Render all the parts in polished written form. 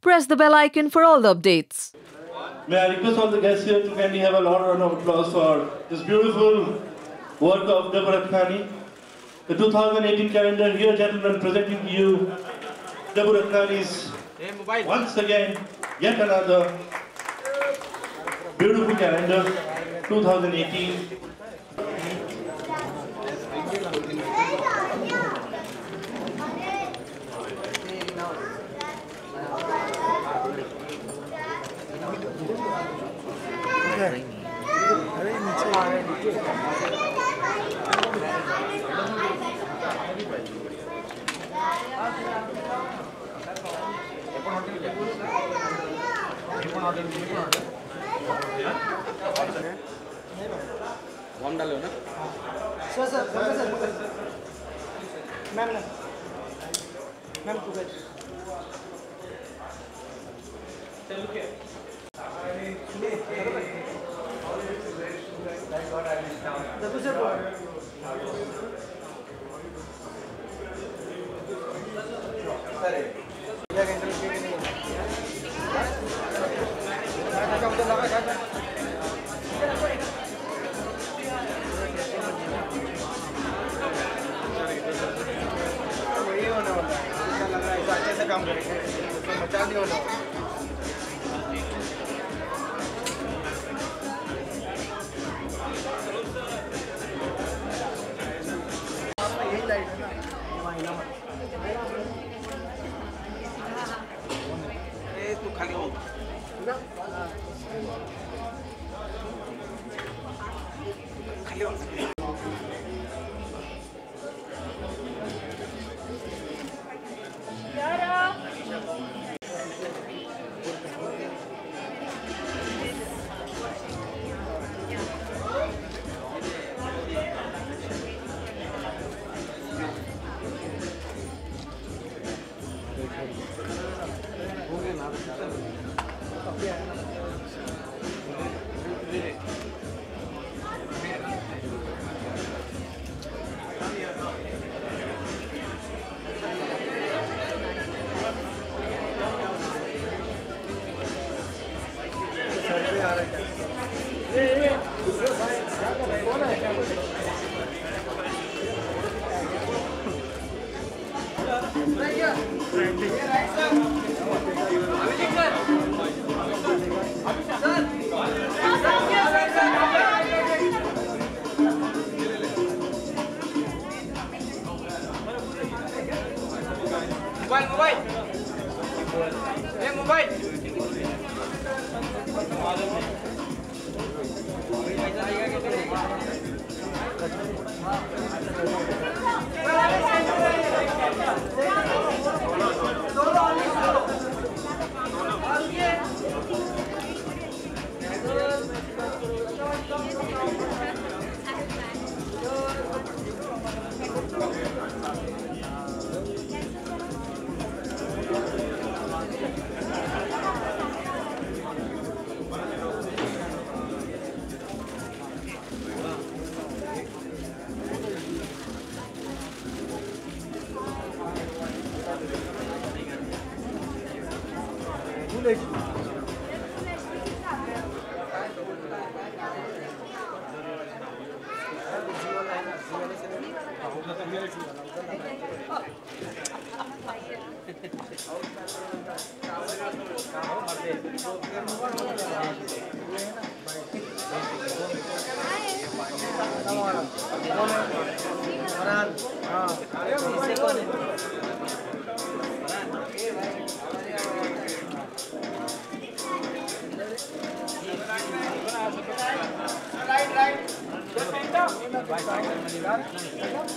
press the bell icon for all the updates. May I request all the guests here to kindly have a loud round of applause for this beautiful work of Deborah Khani. The 2018 calendar here, gentlemen, presenting to you Deborah Khani's once again, yet another beautiful calendar, 2018. Form डालो ना sir ma'am ma'am चलो क्या देखो sir काम करेंगे मचा नहीं होना यही लाइट है ना तू खाली हो खाली हो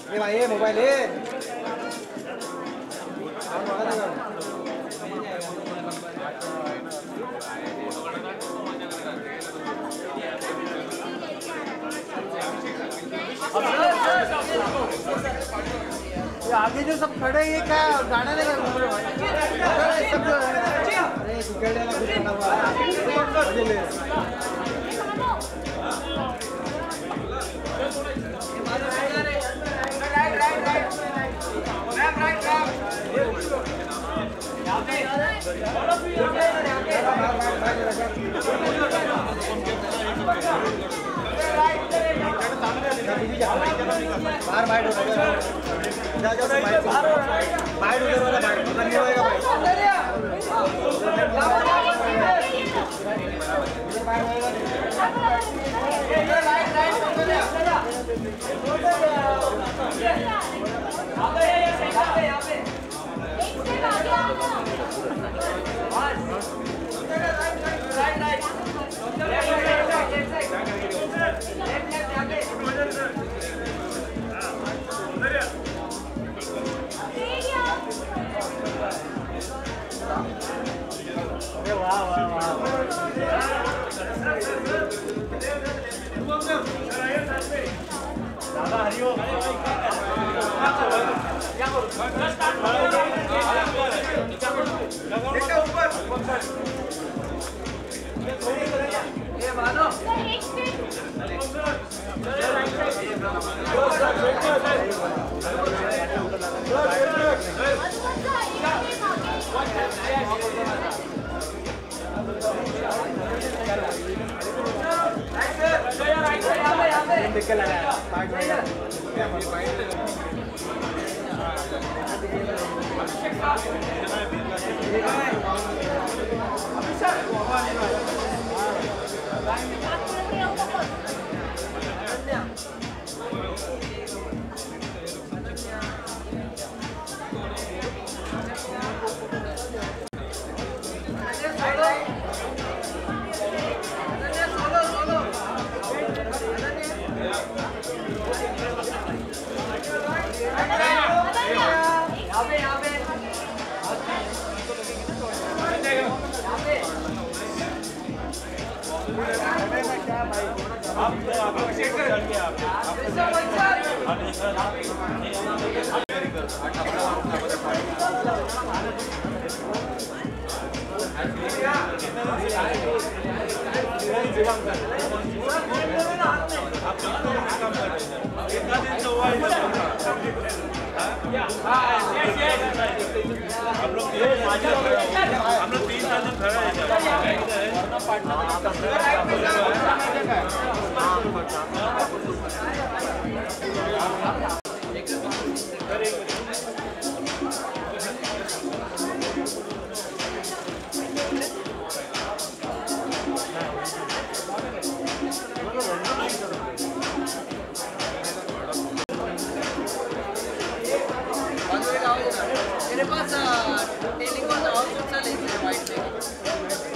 ये भाई ये मोबाइल है ये आगे जो सब खड़े हैं ये क्या गाना नहीं कर रहे भाई सब अरे टिकट वाला कुछ बना हुआ है राइट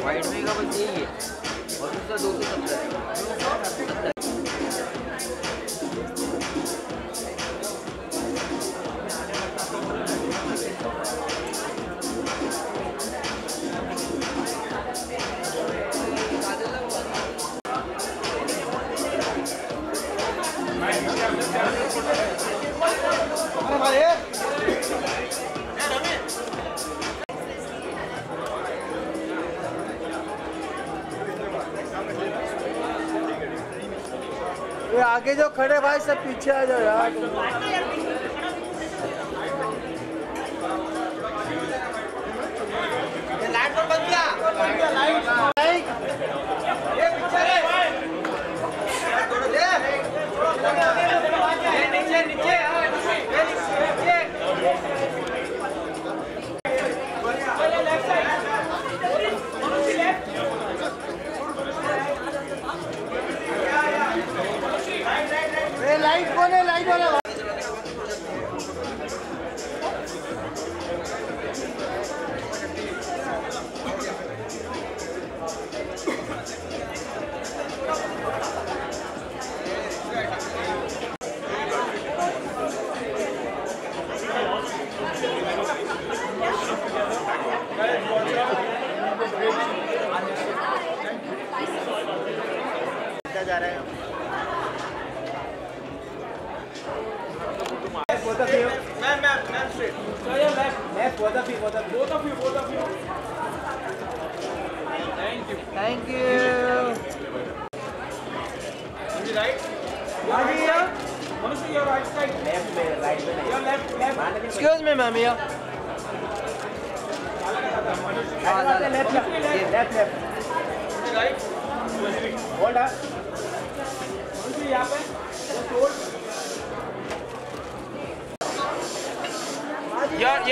वाइट में का बस यही है और दूसरा 270 है। ये आगे जो खड़े भाई सब पीछे आ जाओ यार। ये लाइट पर बंद किया लाइट ये पीछे ये नीचे नीचे लाइट कौन है लाइट वाला जा रहा है। Both of you. Ma'am, straight. So your left, both of you. Thank you. Thank you. On the right. Here. Manusha, your right side. Left, right. Your left. Excuse me, ma'am. Here. Your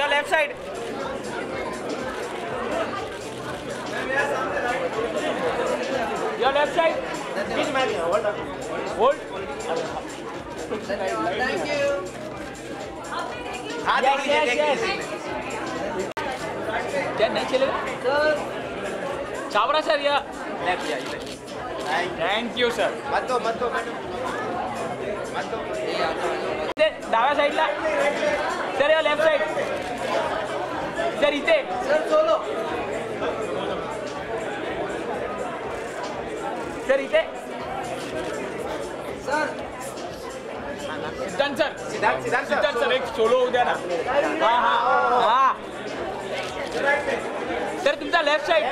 left side. Your left side. Hold. Thank you. Yes. क्या नहीं चलेगा? Chavda sir या left या thank you sir. मत दो. डाव्या साईडला sir या लेफ्ट साइड सर इथे सर सोलो. सर इथे सर सिद्धांत सर एक सोलो होऊ द्या ना. हा सर तुमचा लेफ्ट साइड.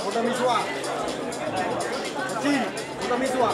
फोटो मिसवा. फोटो मिसवा.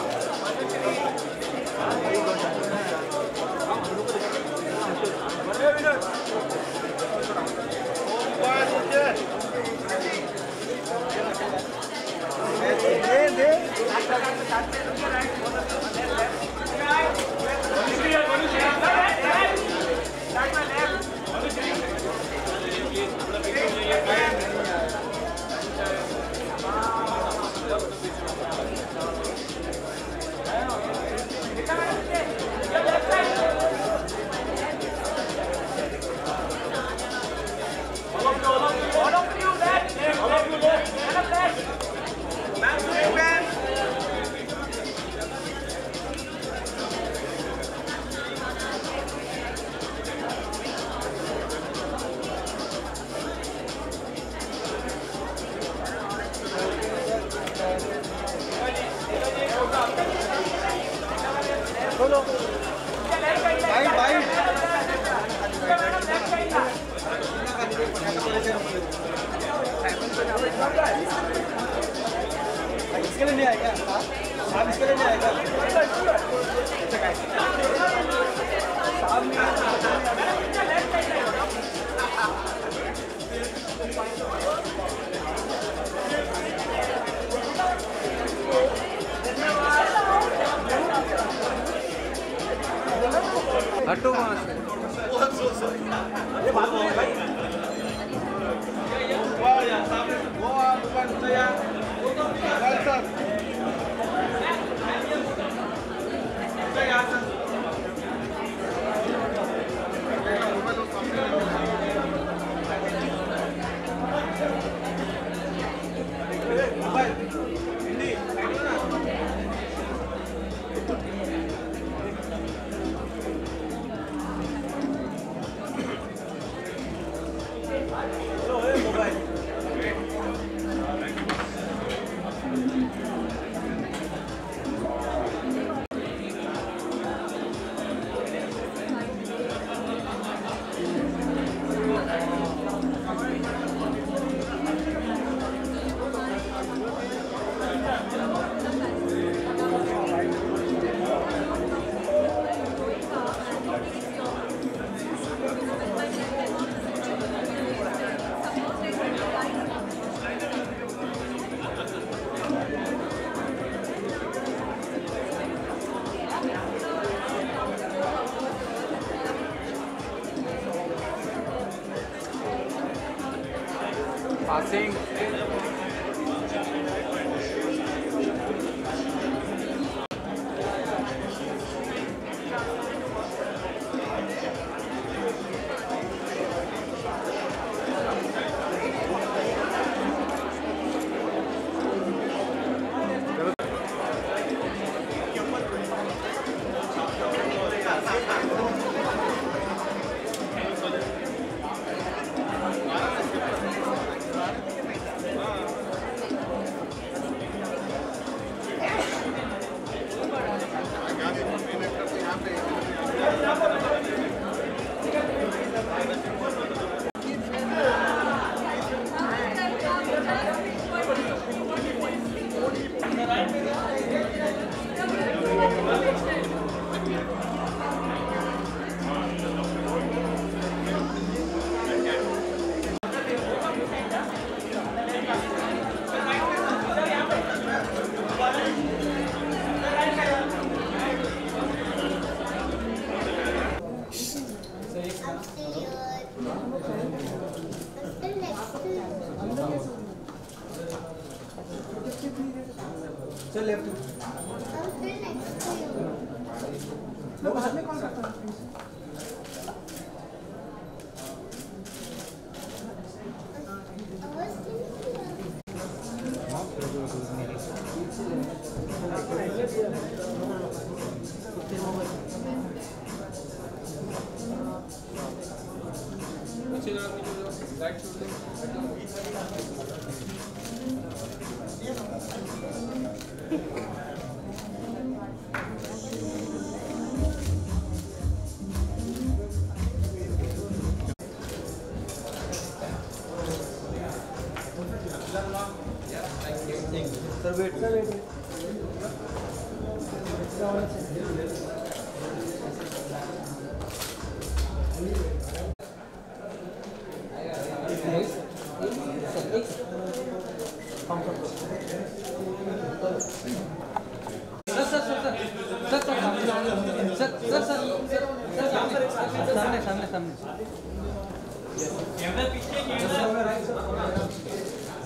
इसके लिए नहीं आएगा आप इसके लिए नहीं आएगा हटो वहाँ से। Passing. चल लेफ्ट लो बाद में कौन करता है सर वेट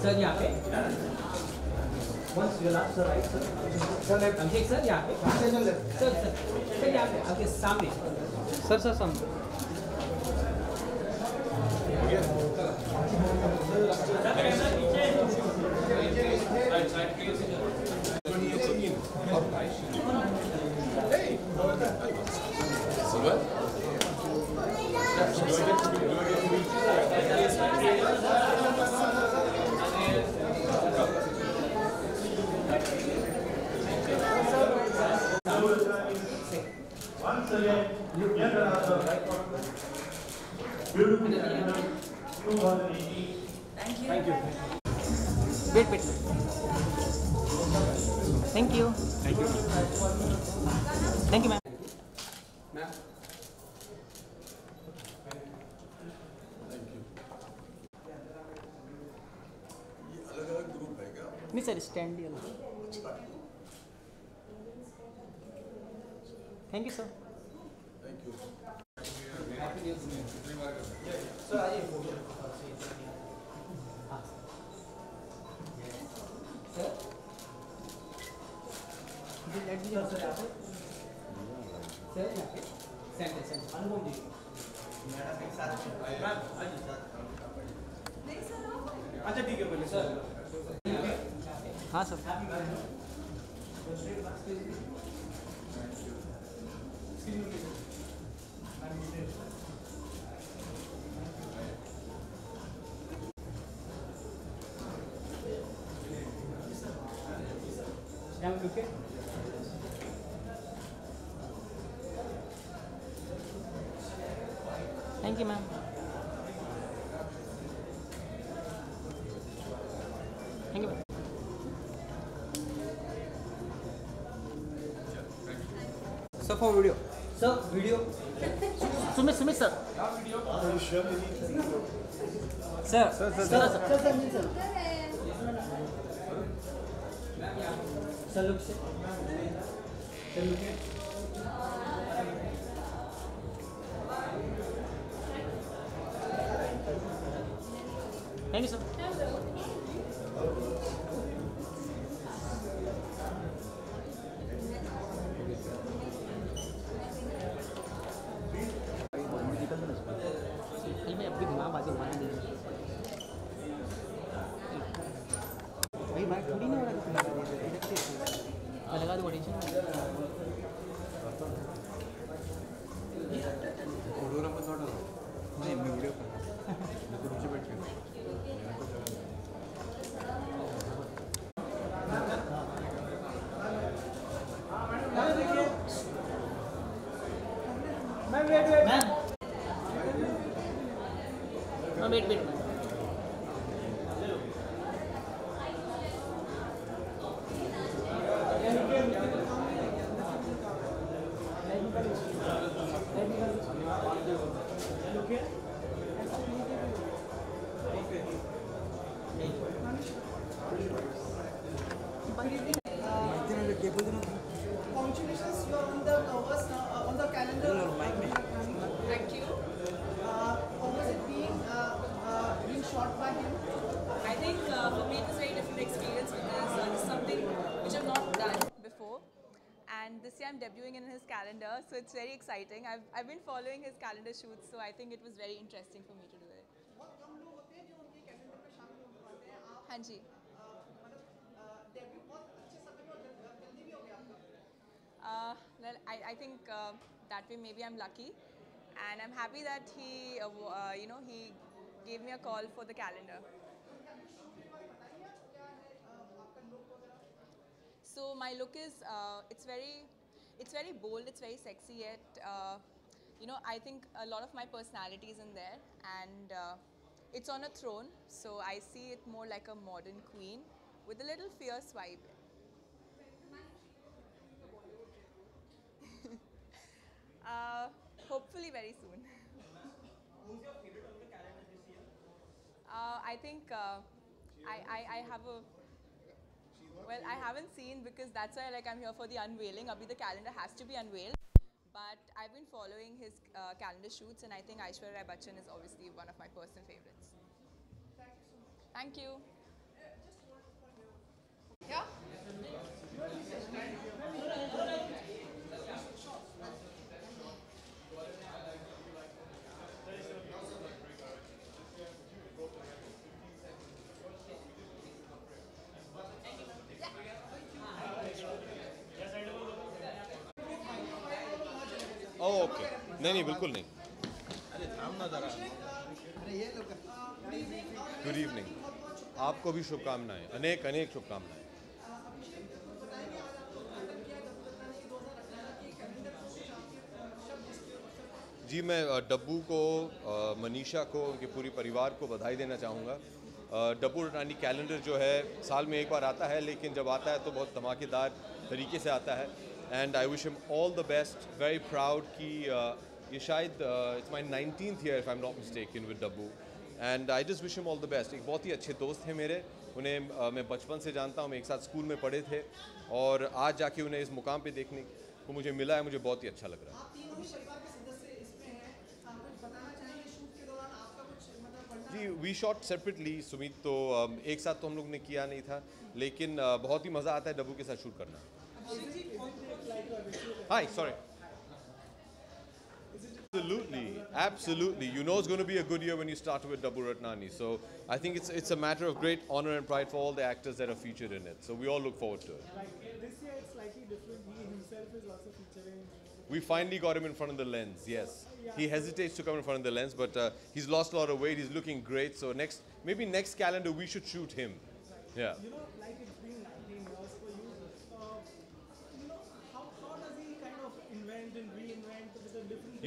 सर यहाँ पे सर अभिषेक सर यहाँ पे सर यहाँ पे आपके सामने सर सामने Once again, you get another beautiful calendar 2018. Thank you. Wait. Thank you. Thank you, ma'am. Ma'am. नहीं सर स्टैंड ही अलग thank you sir thank you sir आइए फोटो सर यहाँ पे सेंटर अनुपम जी मैडम एक साथ अच्छा ठीक है पहले सर हाँ sir Down, okay. Thank you, ma'am. Thank you, ma'am. Sir, for video. Sir, video. Sumit, sir. Sir. Sir, look, sir. Sir, look. Thank you, sir. Kali मैं अपनी दिमाग बाजी घुमाना नहीं भाई माइक थोड़ी ना हो रहा मैं लगा दूँ टेंशन नहीं मैं वीडियो कर रहा हूँ मैं तो नीचे बैठ के ma'am wait Congratulations, you are on the covers now, on the calendar. Thank you. How was it being shot by him? I think for me it was a very different experience because it's something which I've not done before, and this year I'm debuting in his calendar, so it's very exciting. I've been following his calendar shoots, so I think it was very interesting for me to do it. बहुत कम लोग होते हैं जो उनके calendar में शामिल हो पाते हैं आप हाँ जी. मतलब डेब्यू बहुत अच्छे समय में और जल्दी भी हो गया आपका Well, I think that way maybe I'm lucky, and I'm happy that he he gave me a call for the calendar. So my look is it's very bold, it's very sexy, yet I think a lot of my personality is in there, and it's on a throne, so I see it more like a modern queen with a little fierce vibe. Hopefully very soon. Who's your favorite on the calendar this year? I think I have a. Well, I haven't seen because that's why I'm here for the unveiling. Abhi the calendar has to be unveiled, but I've been following his calendar shoots, and I think Aishwarya Rai Bachchan is obviously one of my personal favorites. Thank you. Yeah. Okay नहीं बिल्कुल नहीं good evening आपको भी शुभकामनाएं अनेक अनेक शुभकामनाएं जी मैं डब्बू को मनीषा को उनके पूरी परिवार को बधाई देना चाहूँगा डब्बू रटानी कैलेंडर जो है साल में एक बार आता है लेकिन जब आता है तो बहुत धमाकेदार तरीके से आता है and I wish him all the best very proud कि ये शायद it's my 19th year if I am not mistaken with Dabboo and I just wish him all the best एक बहुत ही अच्छे दोस्त हैं मेरे उन्हें मैं बचपन से जानता हूँ मैं एक साथ स्कूल में पढ़े थे और आज जाके उन्हें इस मुकाम पे देखने को मुझे मिला है मुझे बहुत ही अच्छा लग रहा है जी वी शॉट सेपरेटली सुमित तो एक साथ तो हम लोग ने किया नहीं था लेकिन बहुत ही मज़ा आता है डब्बू के साथ शूट करना hi sorry Absolutely. You know it's going to be a good year when you start with Dabbu Ratnani. So I think it's a matter of great honor and pride for all the actors that are featured in it. So we all look forward to it. Like this year, it's slightly different. He himself is also featuring. We finally got him in front of the lens. Yes, he hesitates to come in front of the lens, but he's lost a lot of weight. He's looking great. So maybe next calendar we should shoot him. Yeah. You know, like it's been 19 years for you.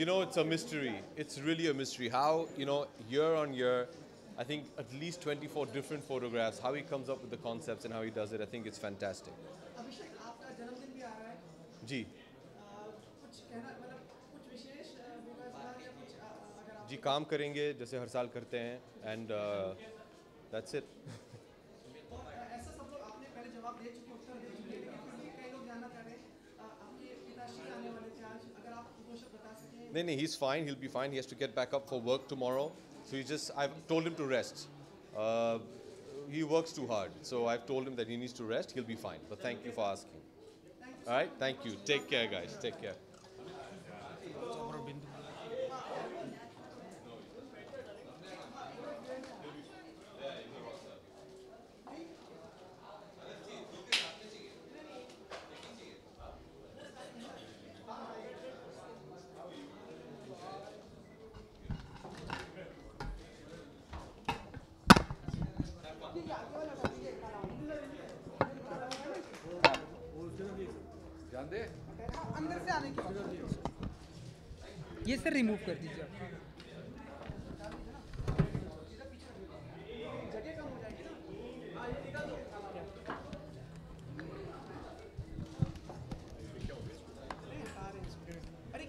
You know, it's a mystery. It's really a mystery. How, you know, year on year, I think at least 24 different photographs, how he comes up with the concepts and how he does it, I think it's fantastic. अभिषेक आपका जन्मदिन भी आ रहा है जी कुछ कहना मतलब कुछ विशेष होगा इस बार या कुछ अगर आप जी काम करेंगे जैसे हर साल करते हैं एंड दैट्स इट ऐसा सब लोग आपने पहले जवाब दे चुके उत्तर दे चुके लेकिन फिर भी कई लोग जानना चाह रहे हैं आपके पिताश्री आने वाले थे आज अगर आप दो शब्द बता सकें नहीं, he's fine, he'll be fine. He has to get back up for work tomorrow. So I've told him to rest. He works too hard. So I've told him that he needs to rest. He'll be fine. But thank you for asking. All right, thank you. Take care, guys. Take care. अंदर से आने के बाद ये sir remove कर दीजिए आप। जगह कम हो जाएगी ना अरे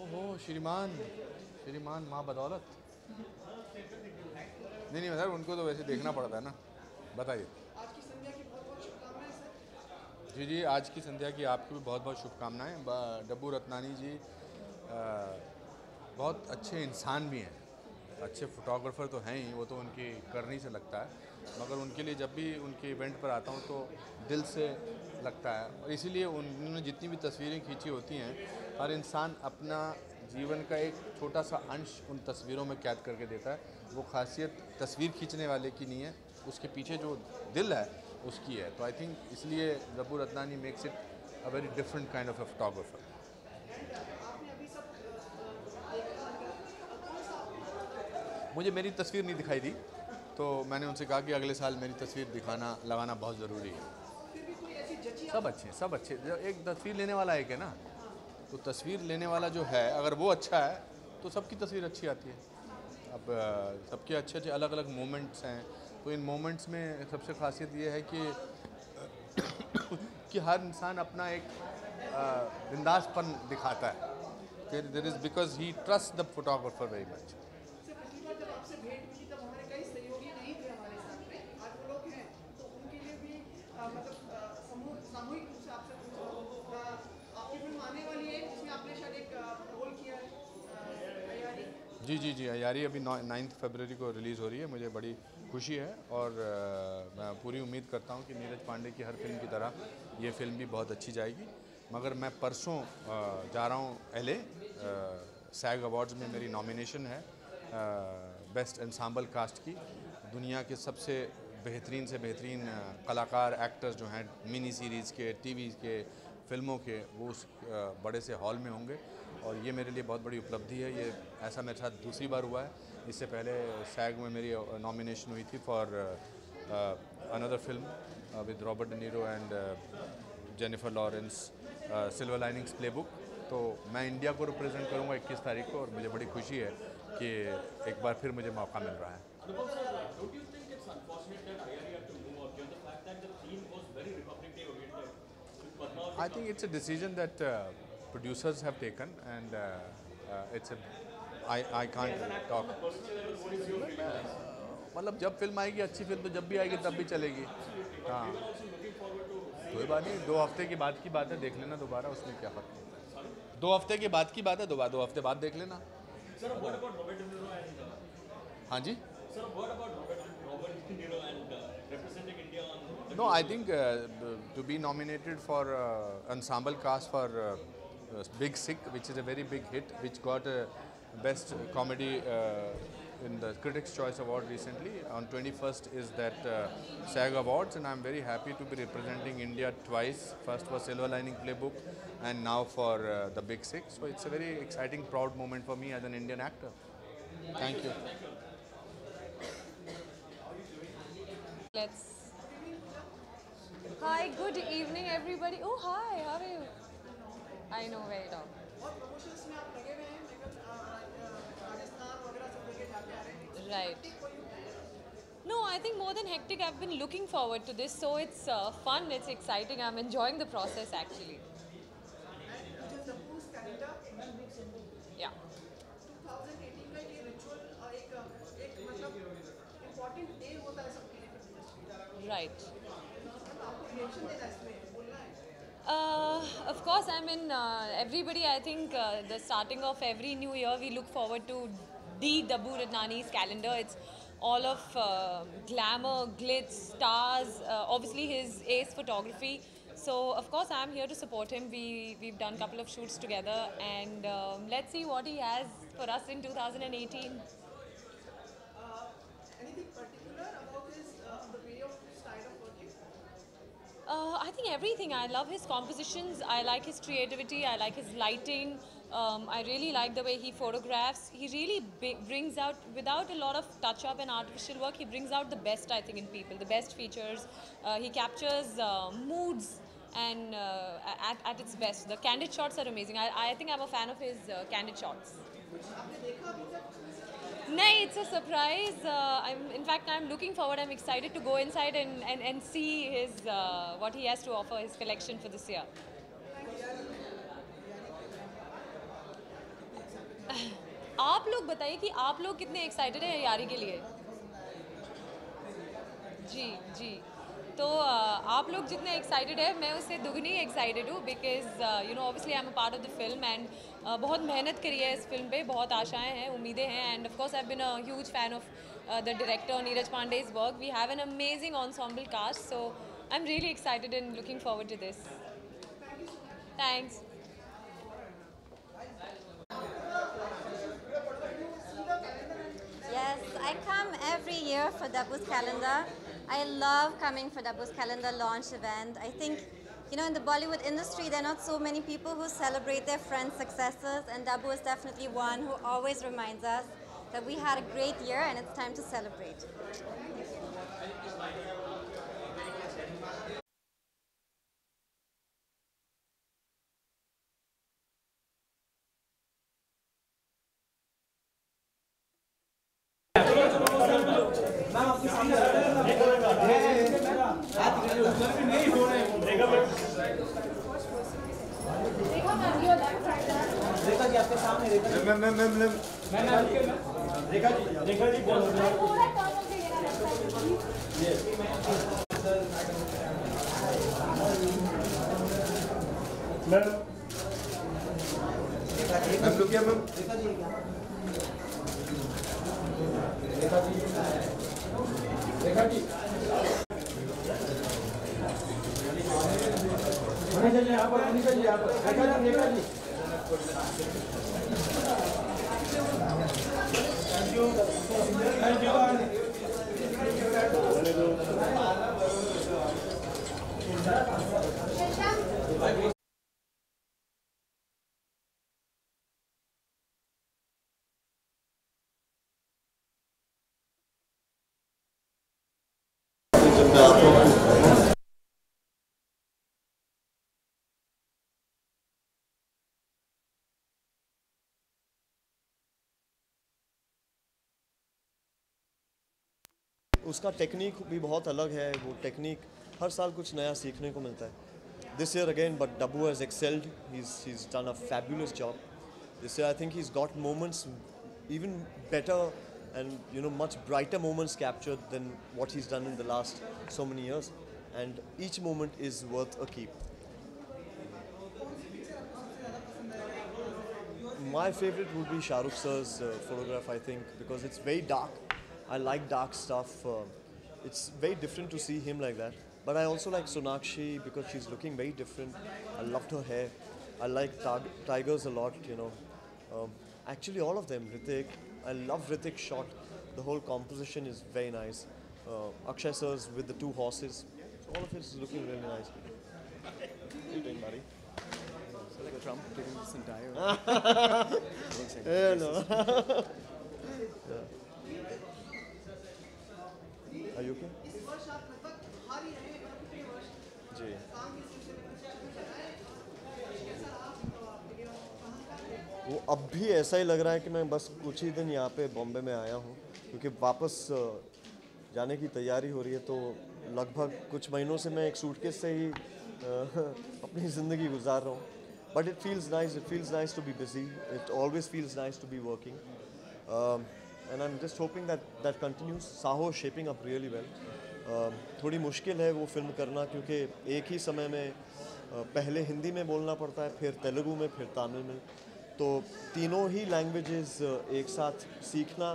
ओहो श्रीमान माँ बदौलत नहीं सर उनको तो वैसे देखना पड़ता है ना बताइए आज की संध्या की बहुत बहुत शुभकामनाएं सर जी आज की संध्या की आपको भी बहुत बहुत शुभकामनाएं डब्बू रत्नानी जी बहुत अच्छे इंसान भी हैं अच्छे फोटोग्राफर तो हैं ही वो तो उनकी करनी से लगता है मगर उनके लिए जब भी उनके इवेंट पर आता हूँ तो दिल से लगता है और इसीलिए उन्होंने जितनी भी तस्वीरें खींची होती हैं हर इंसान अपना जीवन का एक छोटा सा अंश उन तस्वीरों में कैद करके देता है वो खासियत तस्वीर खींचने वाले की नहीं है उसके पीछे जो दिल है उसकी है तो आई थिंक इसलिए Dabboo Ratnani makes it a very different kind of a photographer मुझे मेरी तस्वीर नहीं दिखाई दी तो मैंने उनसे कहा कि अगले साल मेरी तस्वीर लगाना बहुत ज़रूरी है सब अच्छे एक तस्वीर लेने वाला एक है ना तो तस्वीर लेने वाला जो है अगर वो अच्छा है तो सबकी तस्वीर अच्छी आती है अब सबके अच्छे अच्छे अलग अलग मोमेंट्स हैं तो इन मोमेंट्स में सबसे खासियत ये है कि हर इंसान अपना एक बिंदासपन दिखाता है there is because he trust the photographer very much पिछली बार जब आपसे भेंट हुई तब हमारे कई सहयोगी नहीं थे हमारे साथ में आज वो लोग हैं तो उनके लिए भी मतलब सामूहिक रूप से आपसे आपकी फिल्म आने वाली है जिसमें आपने शायद एक रोल किया है अयारी जी अयारी अभी 9 फरवरी को रिलीज़ हो रही है मुझे बड़ी खुशी है और मैं पूरी उम्मीद करता हूँ कि नीरज पांडे की हर फिल्म की तरह ये फिल्म भी बहुत अच्छी जाएगी मगर मैं परसों जा रहा हूँ LA सैग अवार्ड्स में मेरी नॉमिनेशन है बेस्ट एंसाम्बल कास्ट की दुनिया के सबसे बेहतरीन से बेहतरीन कलाकार एक्टर्स जो हैं मिनी सीरीज़ के टीवी के फिल्मों के वो उस बड़े से हॉल में होंगे और ये मेरे लिए बहुत बड़ी उपलब्धि है ये ऐसा मेरे साथ दूसरी बार हुआ है इससे पहले सैग में मेरी नॉमिनेशन हुई थी for another film with Robert De Niro and Jennifer Lawrence silver linings playbook तो मैं इंडिया को रिप्रेजेंट करूंगा 21 तारीख को और मुझे बड़ी खुशी है कि एक बार फिर मुझे मौका मिल रहा है I think it's a decision that producers have taken and I can't talk. मतलब जब फिल्म आएगी अच्छी फिल्म तो जब भी आएगी तब भी चलेगी हाँ कोई बात नहीं 2 हफ्ते के बाद की बात है देख लेना दोबारा उसमें क्या फर्क पड़ता है 2 हफ्ते के बाद की बात है 2 हफ्ते बाद देख लेना हाँ जी No, I think to be nominated for ensemble cast for Big Sick, which is a very big hit, which got best comedy in the Critics' Choice Award recently. On 21st is that SAG Awards, and I'm very happy to be representing India twice. First for Silver Lining Playbook, and now for the Big Sick. So it's a very exciting, proud moment for me as an Indian actor. Thank you. Hi, good evening, everybody. Oh, hi, how are you? I know, very long. Right. No, I think more than hectic, I've been looking forward to this. So it's fun, it's exciting. I'm enjoying the process actually. Yeah. 2018 का ये ritual एक मतलब important day होता है सबके लिए। Right. आपको reaction देना है इसमें बोलना है। Of course, I mean, everybody, I think the starting of every new year, we look forward to the Dabbu Ratnani's calendar. It's all of glamour, glitz, stars, obviously his ace photography. So, of course, I'm here to support him. We've done a couple of shoots together, and let's see what he has for us in 2018. Anything particular about his the way of style of working? I think everything. I love his compositions. I like his creativity. I like his lighting. I really like the way he photographs. He really brings out, without a lot of touch-up and artificial work, he brings out the best, I think, in people, the best features. He captures moods and at its best. The candid shots are amazing. I think I'm a fan of his candid shots. No, it's a surprise. In fact, I'm looking forward. I'm excited to go inside and see his what he has to offer, his collection for this year. आप लोग बताइए कि आप लोग कितने excited हैं यारी के लिए? जी जी, तो आप लोग जितने एक्साइटेड है मैं उससे दुगनी एक्साइटेड हूँ because you know obviously I am a part of the film and बहुत मेहनत करी है इस फिल्म पे, बहुत आशाएं हैं, उम्मीदें हैं and of course I have been a huge fan of the director Neeraj Pandey's work. We have an amazing ensemble cast, so I'm really excited and looking forward to this. Thanks. Yes, I come every year for Dabbu's calendar. I love coming for Dabbu's calendar launch event. I think, you know, in the Bollywood industry, there are not so many people who celebrate their friends' successes, and Dabbu is definitely one who always reminds us that we had a great year and it's time to celebrate. Rekha ji आपके सामने, Rekha ji ma'am look ma'am, Rekha ji यहाँ पर, रेखा जी यहाँ पर, रेखा जी उसका technique भी बहुत अलग है, वो टेक्निक हर साल कुछ नया सीखने को मिलता है. This year again, but Dabbu has excelled. He's done a fabulous job. This year I think he's got moments even better and much brighter moments captured than what he's done in the last so many years. And each moment is worth a keep. My favorite would be Shah Rukh sir's photograph, I think, because it's very dark. I like dark stuff. It's very different to see him like that. But I also like Sonakshi because she's looking very different. I loved her hair. I like tigers a lot, actually all of them. Hrithik, I love Hrithik's shot. The whole composition is very nice. Akshay sir's with the two horses. So all of it is looking really nice. What are you doing, buddy? So like Trump taking this entire... Yeah, no. Yeah. Are you okay? जी वो अब भी ऐसा ही लग रहा है कि मैं बस कुछ ही दिन यहाँ पे बॉम्बे में आया हूँ, क्योंकि वापस जाने की तैयारी हो रही है। तो लगभग कुछ महीनों से मैं एक सूटकेस से ही अपनी ज़िंदगी गुजार रहा हूँ। But it feels nice to be busy, it always feels nice to be working, and I am just hoping that continues. Saaho shaping up really well. थोड़ी मुश्किल है वो फिल्म करना, क्योंकि एक ही समय में पहले हिंदी में बोलना पड़ता है, फिर तेलुगु में, फिर तमिल में। तो तीनों ही लैंग्वेजेस एक साथ सीखना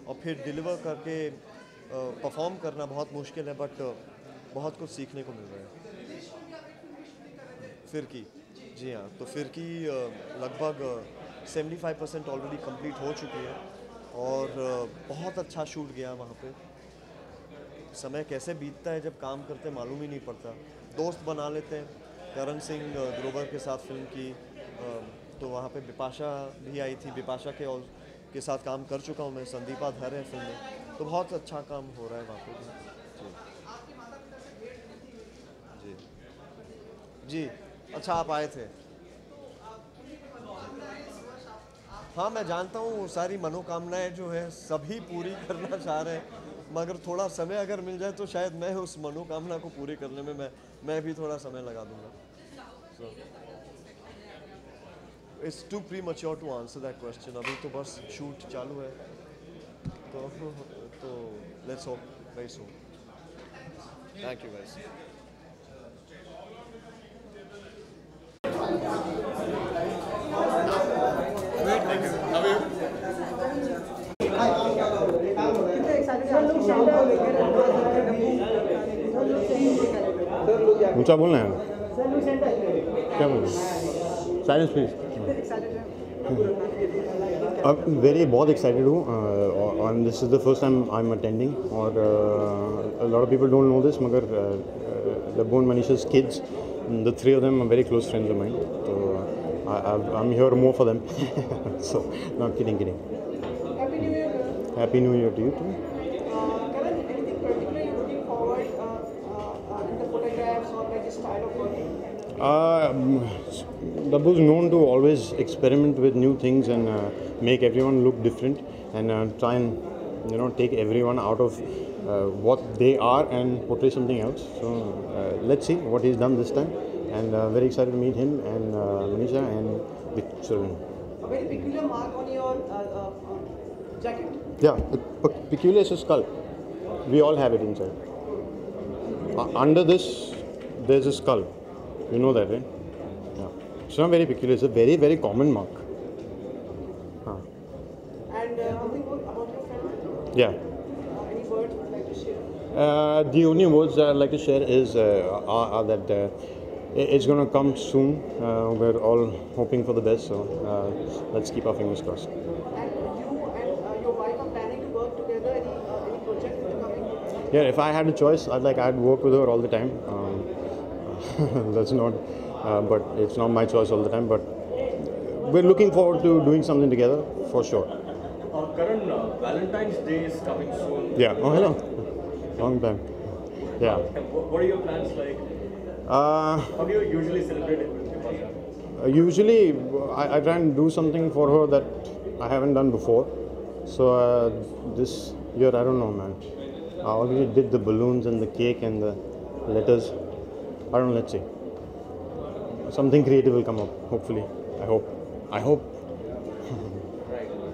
और फिर डिलीवर करके परफॉर्म करना बहुत मुश्किल है, बट बहुत कुछ सीखने को मिल रहा है। फिर की जी हाँ, तो फिर की लगभग 75% ऑलरेडी कंप्लीट हो चुकी है और बहुत अच्छा शूट गया वहाँ पे। समय कैसे बीतता है जब काम करते मालूम ही नहीं पड़ता। दोस्त बना लेते हैं। करण सिंह ग्रोवर के साथ फिल्म की, तो वहाँ पे बिपाशा भी आई थी, बिपाशा के साथ काम कर चुका हूँ मैं। संदीपा धर है फिल्म में, तो बहुत अच्छा काम हो रहा है वहाँ पे जी। जी अच्छा, आप आए थे। हाँ मैं जानता हूँ, वो सारी मनोकामनाएं जो है सभी पूरी करना चाह रहे हैं, मगर थोड़ा समय अगर मिल जाए तो शायद मैं उस मनोकामना को पूरी करने में मैं भी थोड़ा समय लगा दूंगा। So, it's too premature to answer that question. अभी तो बस शूट चालू है, तो let's hope very soon. Thank you guys. ऊंचा बोलना है, क्या बोलना साइलेंस प्लीज। अब बहुत एक्साइटेड हूँ और this is the first time I am attending, और lot of people don't know this, मगर Dabbu and Manisha's kids, the three of them are very close friends of mine, so I'm here more for them. So not kidding. Happy New Year. Happy New Year to you too. Karan, anything particular you're looking forward in the photographs or like the style of working? Dabbu is known to always experiment with new things and make everyone look different, and try and take everyone out of what they are and portray something else. So let's see what he's done this time, and very excited to meet him and Manisha and the children. A very peculiar mark on your jacket. Yeah, peculiar is a skull. We all have it inside. Under this, there's a skull. You know that, right? Yeah. It's not very peculiar. It's a very, very common mark. And something about your friend? Yeah. Any words you would like to share? The only words that I'd like to share is are that it's going to come soon. We're all hoping for the best, so let's keep our fingers crossed. And you and your wife are planning to work together. Any project in the coming? Yeah, if I had a choice, I'd work with her all the time. That's not, but it's not my choice all the time. But we're looking forward to doing something together for sure. Karan, Valentine's Day is coming soon. Yeah. Oh, hello. Long time. Yeah. What are your plans like? How do you usually celebrate it with your partner? Usually, I try and do something for her that I haven't done before. So this year, I don't know, man. I already did the balloons and the cake and the letters. I don't know, let's see. Something creative will come up, hopefully. I hope.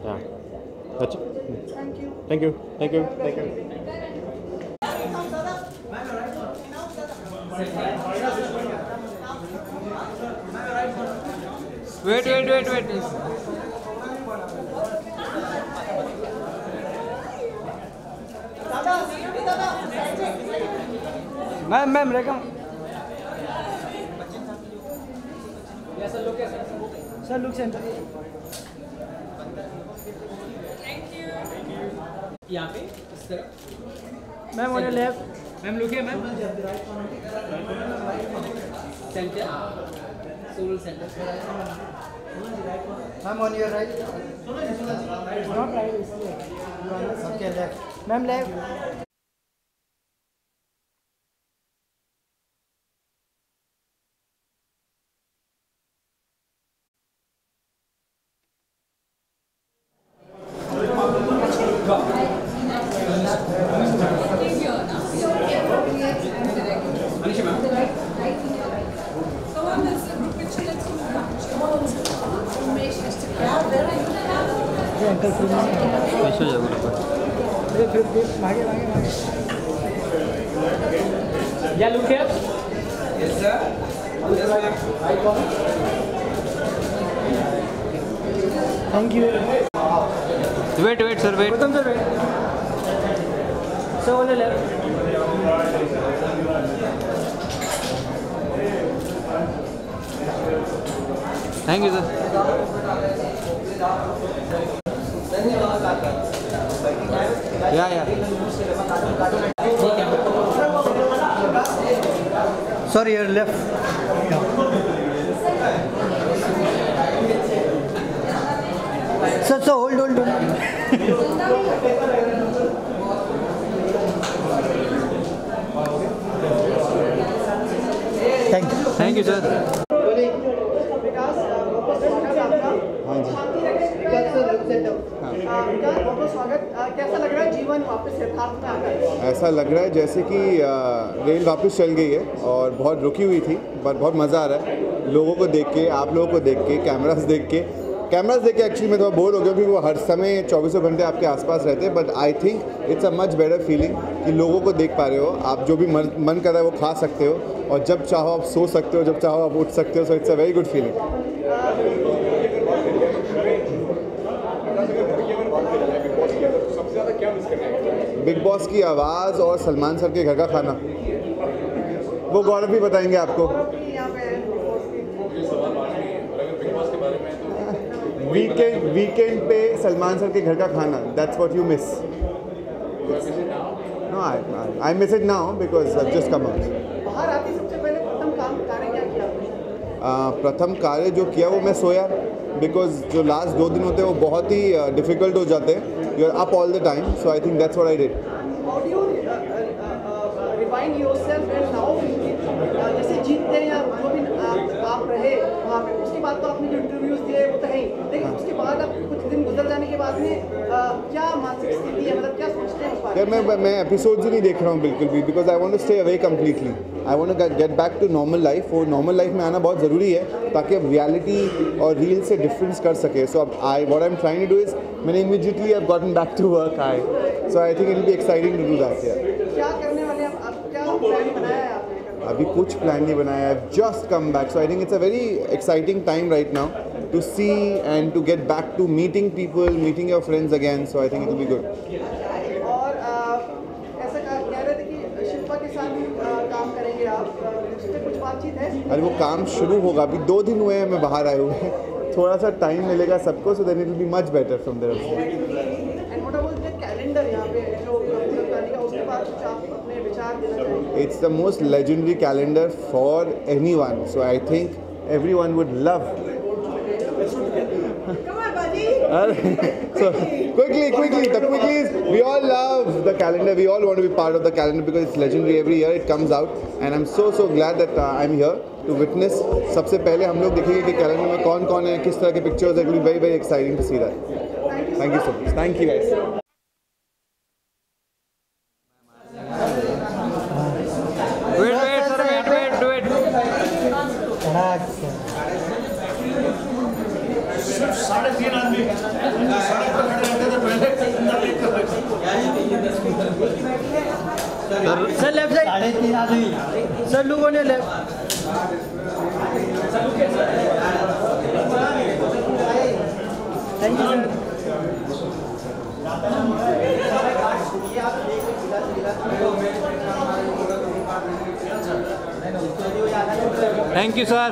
Yeah. That's it. Thank you. Thank you. Thank you. Thank you. Wait. Ma'am, welcome. Yes, sir, look at center. Sir, look center. Thank you. यहाँ पे इस तरफ। Ma'am, on your left. Ma'am, look here, ma'am. Center. Solar center. Ma'am, on your right. It's not right, it's left. Okay, left. Ma'am, left. Yeah, look here. Yes, sir. Thank you. Wait, sir, wait. Welcome, sir, wait. Sir, on the left. Thank you, sir. Yeah. Sorry, your left. Sir, hold. Thank you, sir. कैसा लग रहा है जीवन वापस यथार्थ में आकर? ऐसा लग रहा है जैसे कि रेल वापस चल गई है और बहुत रुकी हुई थी, पर बहुत मज़ा आ रहा है लोगों को देख के, आप लोगों को देख के, कैमरास देख के एक्चुअली मैं थोड़ा बोर हो गया क्योंकि वो हर समय 24 घंटे आपके आसपास रहते हैं। But I think it's a much better feeling कि लोगों को देख पा रहे हो, आप जो भी मन कर रहा है वो खा सकते हो, और जब चाहो आप सो सकते हो, जब चाहो आप उठ सकते हो। So it's a very good feeling. Big boss की आवाज़ और सलमान सर के घर का खाना, वो गौरव भी बताएंगे आपको। वीकेंड पे सलमान सर के घर का खाना, that's what you miss. No, I miss it now because I just come out. बाहर आते सबसे पहले प्रथम कार्य क्या किया? प्रथम कार्य जो किया वो मैं सोया, बिकॉज जो लास्ट 2 दिन होते हैं वो बहुत ही डिफ़िकल्ट हो जाते हैं। You are up all the time, so I think that's what I did. How do you rewind yourself and now जैसे जीतते हैं या जो भी आप रहे वहाँ पे, उसके बाद तो आपने जो इंटरव्यूज दिए वो तो है ही, लेकिन उसके बाद आप कुछ दिन गुजर जाने के बाद में क्या मानसिक स्थिति है, मतलब क्या सोचते हैं उस बारे में? मैं एपिसोड्स ही नहीं देख रहा हूँ बिल्कुल भी, because I want to stay away completely. I want to get back to normal life. वो नॉर्मल लाइफ में आना बहुत ज़रूरी है ताकि अब रियलिटी और रील से डिफरेंस कर सके। सो अब what I am trying to do is मैंने immediately I gotten back to work. So I think it will be exciting to do that. क्या करने वाले हैं आप? क्या प्लान बनाया है आपने? अभी कुछ प्लान नहीं बनाया है, just come back. So I think it's a very exciting time right now to see and to get back to meeting people, meeting your friends again. So I think it will be good. और ऐसा कह रहे थे कि शिल्पा के साथ भी काम करेंगे आप, उस पर कुछ बातचीत है? अरे वो काम शुरू होगा, अभी 2 दिन हुए हैं मैं बाहर आए हुए, थोड़ा सा टाइम मिलेगा सबको। So then it will be much better from there. And what about the calendar यहाँ पे जो का उसके बाद कुछ आप अपने विचार देना चाहेंगे? It's the most legendary calendar for anyone. So I think everyone would love. Come on, Baji! So quickly, the quickies. We all love the calendar. We all want to be part of the calendar because it's legendary. Every year it comes out, and I'm so glad that I'm here to witness. सबसे पहले हम लोग देखेंगे कि calendar में कौन है, किस तरह के pictures. It will be very exciting to see that. Thank you so much. Thank you guys. सिर्फ 3.5 आदमी सड़क पर खड़े रहते थे पहले। सर लेफ्ट साइड 3.5 आदमी। सर लोगों ने left. Thank you sir. Thank you sir.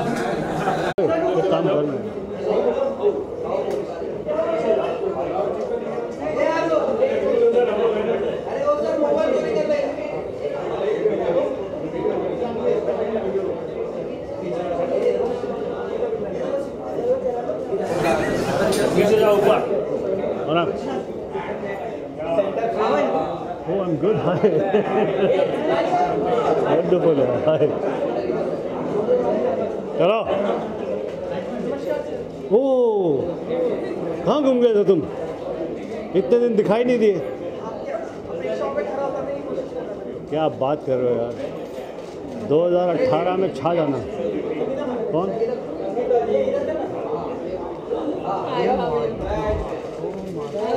काम करना Oh, I'm good. Hi. Wonderful. Hi. चलो। ओह, कहाँ घूम गए थे तुम? इतने दिन दिखाई नहीं दिए। क्या बात कर रहे हो यार? 2018 में छा जाना। कौन? Hi, how are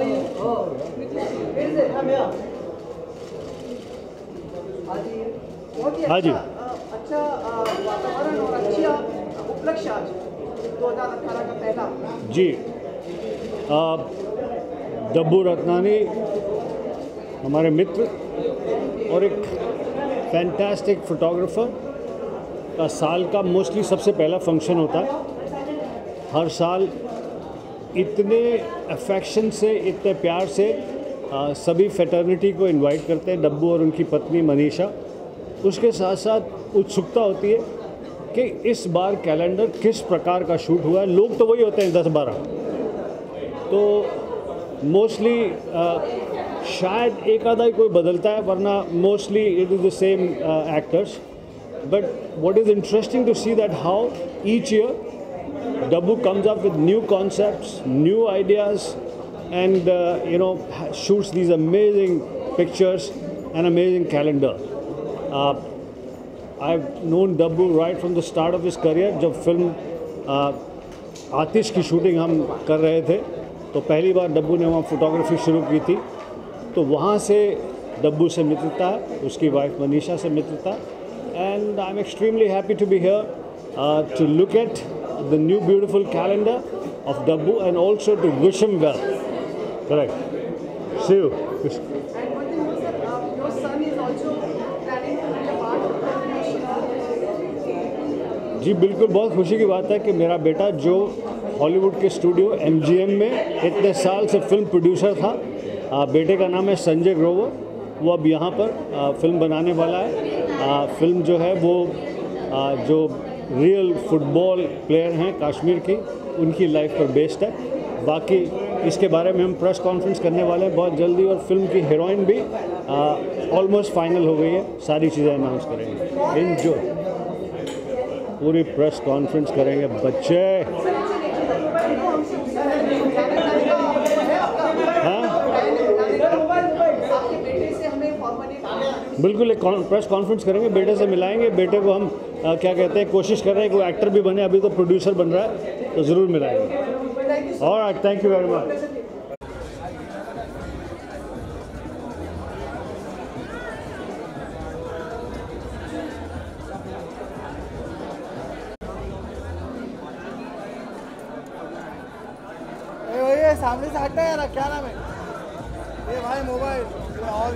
you? हाँ जी। अच्छा वातावरण और अच्छी उपलक्ष्य आज 2018 का पहला। जी, डब्बू रत्नानी हमारे मित्र और एक फैंटास्टिक फोटोग्राफर का साल का मोस्टली सबसे पहला फंक्शन होता है। हर साल इतने अफेक्शन से, इतने प्यार से सभी फेटर्निटी को इनवाइट करते हैं, डब्बू और उनकी पत्नी मनीषा। उसके साथ साथ उत्सुकता होती है कि इस बार कैलेंडर किस प्रकार का शूट हुआ है। लोग तो वही होते हैं 10-12, तो मोस्टली शायद एक आधा ही कोई बदलता है, वरना mostly it is the same actors. But what is interesting to see that how each year Dabboo comes up with new concepts, new ideas, and shoots these amazing pictures and amazing calendar. I've known Dabbu right from the start of his career. जब film आतिश की shooting हम कर रहे थे तो पहली बार डब्बू ने वहाँ फोटोग्राफी शुरू की थी, तो वहाँ से डब्बू से मित्रता, उसकी वाइफ मनीषा से मित्रता, and I'm extremely happy to be here to look at the new beautiful calendar of Dabbu and also to wish him well. Correct. See you. And one thing more, sir, your son is also planning to be a part of the जी बिल्कुल, बहुत खुशी की बात है कि मेरा बेटा जो हॉलीवुड के स्टूडियो MGM में इतने साल से फिल्म प्रोड्यूसर था, बेटे का नाम है संजय ग्रोवर, वो अब यहाँ पर फिल्म बनाने वाला है। फिल्म जो है वो जो रियल फुटबॉल प्लेयर हैं कश्मीर की, उनकी लाइफ पर बेस्ड है। बाकी इसके बारे में हम प्रेस कॉन्फ्रेंस करने वाले हैं बहुत जल्दी, और फिल्म की हीरोइन भी ऑलमोस्ट फाइनल हो गई है, सारी चीज़ें अनाउंस करेंगे। एंजॉय, पूरी प्रेस कॉन्फ्रेंस करेंगे बच्चे। हाँ बिल्कुल, एक प्रेस कॉन्फ्रेंस करेंगे, बेटे से मिलाएंगे। बेटे को हम क्या कहते हैं, कोशिश कर रहे हैं कोई एक्टर भी बने, अभी तो प्रोड्यूसर बन रहा है, तो ज़रूर मिलाएंगे। Alright, thank you very much. सामने से हटना यार, क्या नाम है ये भाई, मोबाइल और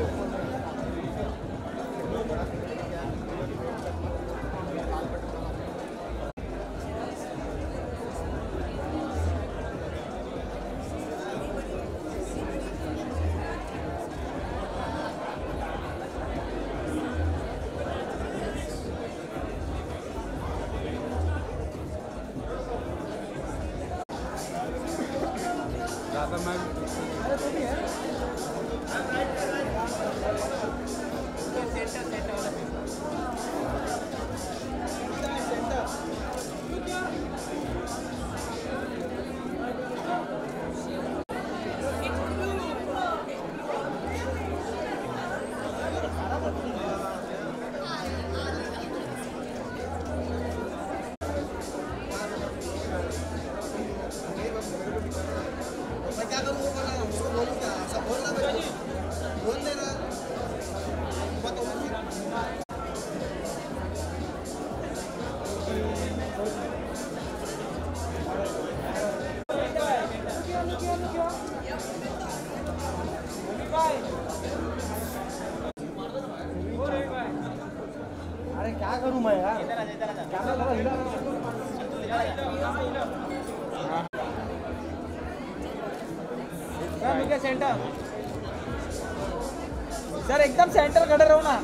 अरे क्या करूं मैं यार, कैमरा थोड़ा हिला। क्या सेंटर सर, एकदम सेंटर खड़े रहो ना।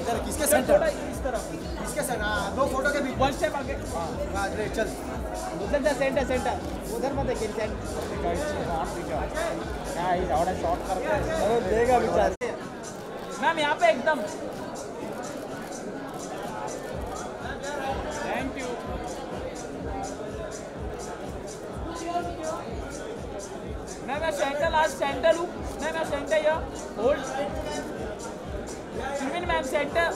इधर किसके सेंटर? इस तरफ किसके सेंटर? हाँ, दो फोटो के बीच, वन स्टेप आगे। हाँ चल, उधर जा, सेंटर सेंटर, उधर मत देखिए सेंटर। क्या ही थोड़ा शॉर्ट करते हैं, अरे देगा विचार। मैम यहाँ पे एकदम, थैंक यू। मैं सेंटर, लास्ट सेंटर हूँ मैं सेंटर या होल्ड सुमिन ma'am centre.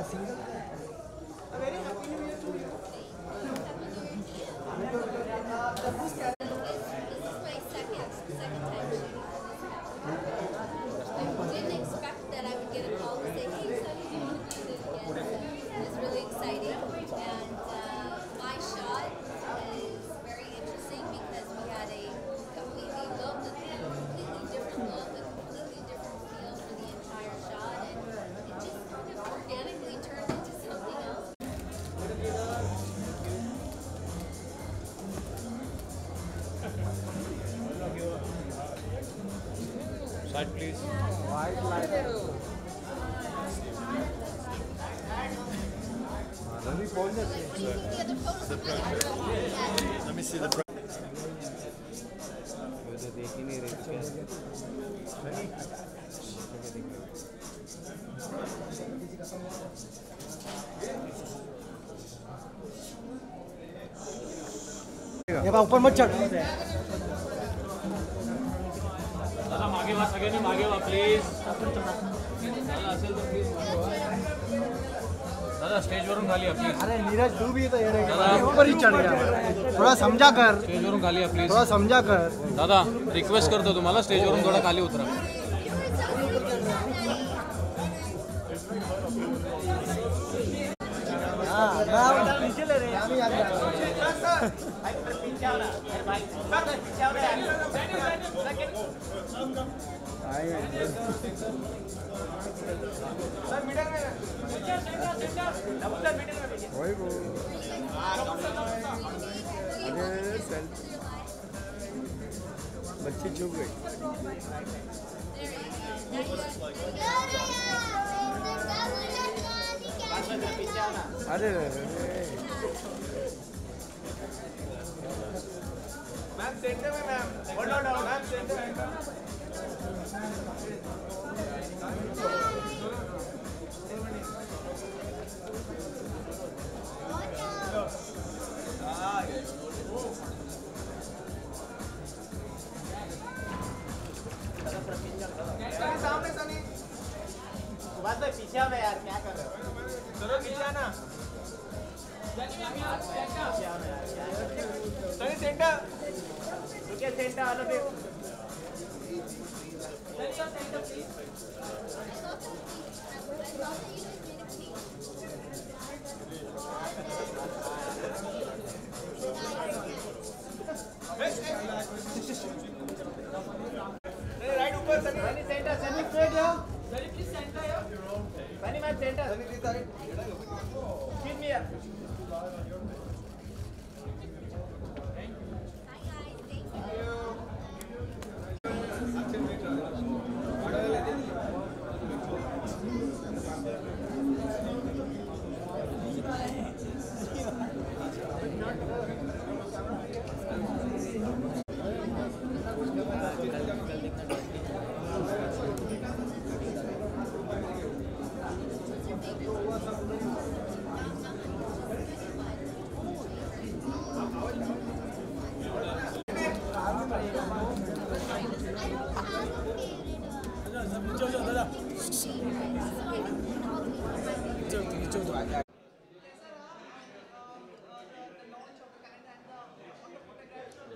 single. A very happy new year to you. Didn't expect that I would get a call to say, hey, so you want to do this again. It's really exciting. And my shot is very interesting because we had a completely look, a completely different look, a completely different feel for the entire shot. And it just kind of organically turned into something else. Side, please. White light. Let me phone this. Let me see the. देख ही नहीं रही क्या ये बा ऊपर मत चढ़ दादा मागे वा सगळ्यांनी मागे वा प्लीज दादा असेल तर प्लीज दादा स्टेज वरून खाली प्लीज अरे नीरज तू भी तो ये ऊपर ही चढ़ गया थोड़ा समझा कर स्टेज वरून खाली प्लीज थोड़ा समझा कर दादा रिक्वेस्ट करतो तुम्हाला स्टेज वरून थोडा खाली उतरा हां नीचे ले रहे हैं हम यार बच्ची चुप गई अरे मैम सेंटर में ma'am hold on ma'am centre में सामने सनी बस भाई पीछे आ यार क्या कर रहे हो चलो पीछे आना सनी सेंटर रुकिए सेंटर आलो पे सेंटर प्लीज राइट ऊपर सनी सेंटर सनी स्ट्रेट है सनी प्लीज सेंटर है Sunny ma'am centre Sunny please side keep me here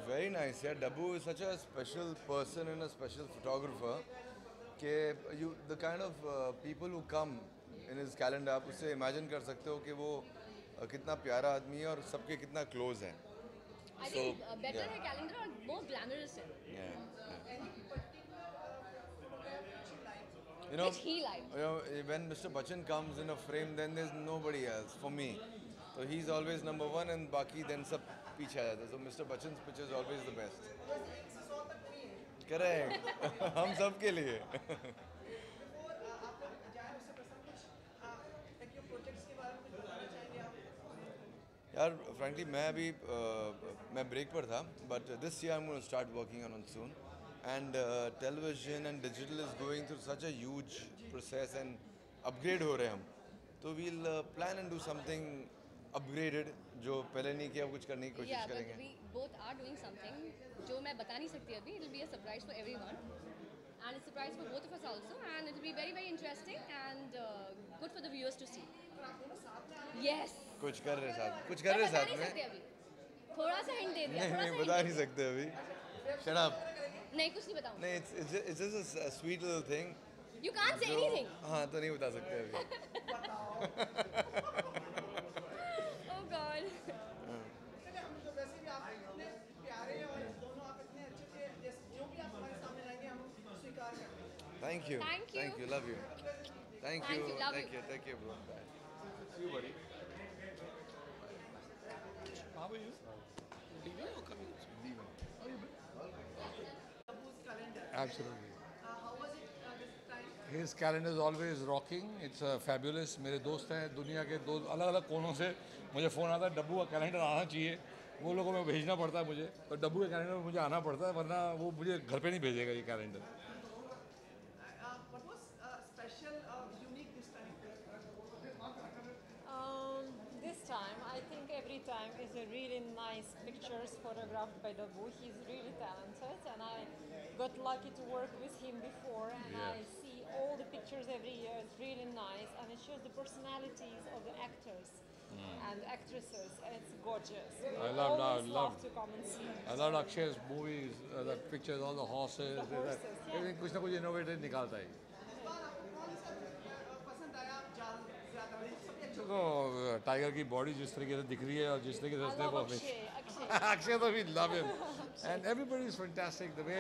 Very nice. Yeah, Dabu is such a special person and a special photographer. The kind of people who come in his calendar, आप उससे imagine कर सकते हो कि वो कितना प्यारा आदमी है और सबके कितना close है. I think better है calendar और more glamorous है. Yeah. Which he likes. When Mr. Bachchan comes in a frame, then there's nobody else for me. So he's always number one, and बाकी then सब पीछे आ जाता है. So Mr. Bachchan's picture is always the best. Correct. हम सब के लिए. यार frankly मैं break पर था, but this year I'm going to start working on it soon. And television and digital is going through such a huge process and upgrade हो रहे हैं हम. तो we'll plan and do something upgraded जो पहले नहीं किया कुछ करने की कोशिश करेंगे. But we both are doing something जो मैं बता नहीं सकती अभी. It will be a surprise for everyone, and it's a surprise for both of us also, and it will be very very interesting and good for the viewers to see. Yes. कुछ कर रहे साथ, कुछ कर रहे बता साथ नहीं में। सकते अभी। थोड़ा सा हिंट दे दिया। नहीं थोड़ा नहीं सा बता hint नहीं दे सकते अभी। Shut up. दिया। नहीं कुछ नहीं बताऊंगा। नहीं it's just a sweet little thing. You can't say जो- anything. हाँ तो नहीं बता सकते अभी। Oh God. चलिए हम तो वैसे भी आप इतने प्यारे हैं और दोनों आप इतने अच्छे थे जैसे जो भी आप हमारे सामने लाएंगे हम स्वीकार करते हैं। Thank you. Thank you. Thank you. Love you. Thank Thank you. you, love Thank you. you. Thank you, bro. Bye. See you, buddy. How are you? Leaving or coming? Leaving. How you been? Absolutely. How was it this time? His calendar is always rocking. It's fabulous. मेरे दोस्त हैं दुनिया के दो अलग अलग कोनों से मुझे फ़ोन आता है डब्बू का कैलेंडर आना चाहिए वो लोगों को भेजना पड़ता है मुझे तो डब्बू के कैलेंडर में मुझे आना पड़ता है वरना वो मुझे घर पे नहीं भेजेगा ये calendar What was special, unique this time? This time, I think every time is a really nice pictures photographed by Dabu. He's really talented, and I got lucky to work with him before, and I Yes. see all the pictures every year. It's really nice, and it shows the personalities of the actors and actresses, and it's gorgeous. We I love always love love to come and see. I love Akshay's movies, the pictures, all the horses. The horses, yeah. Everything कुछ ना कुछ innovative निकालता है पसंद आया ज्यादा सबसे अच्छा तो टाइगर की बॉडी जिस तरीके से दिख रही है और जिस तरीके से I उसने love वो Akshay. अक्षय तो भी love him and everybody is fantastic the way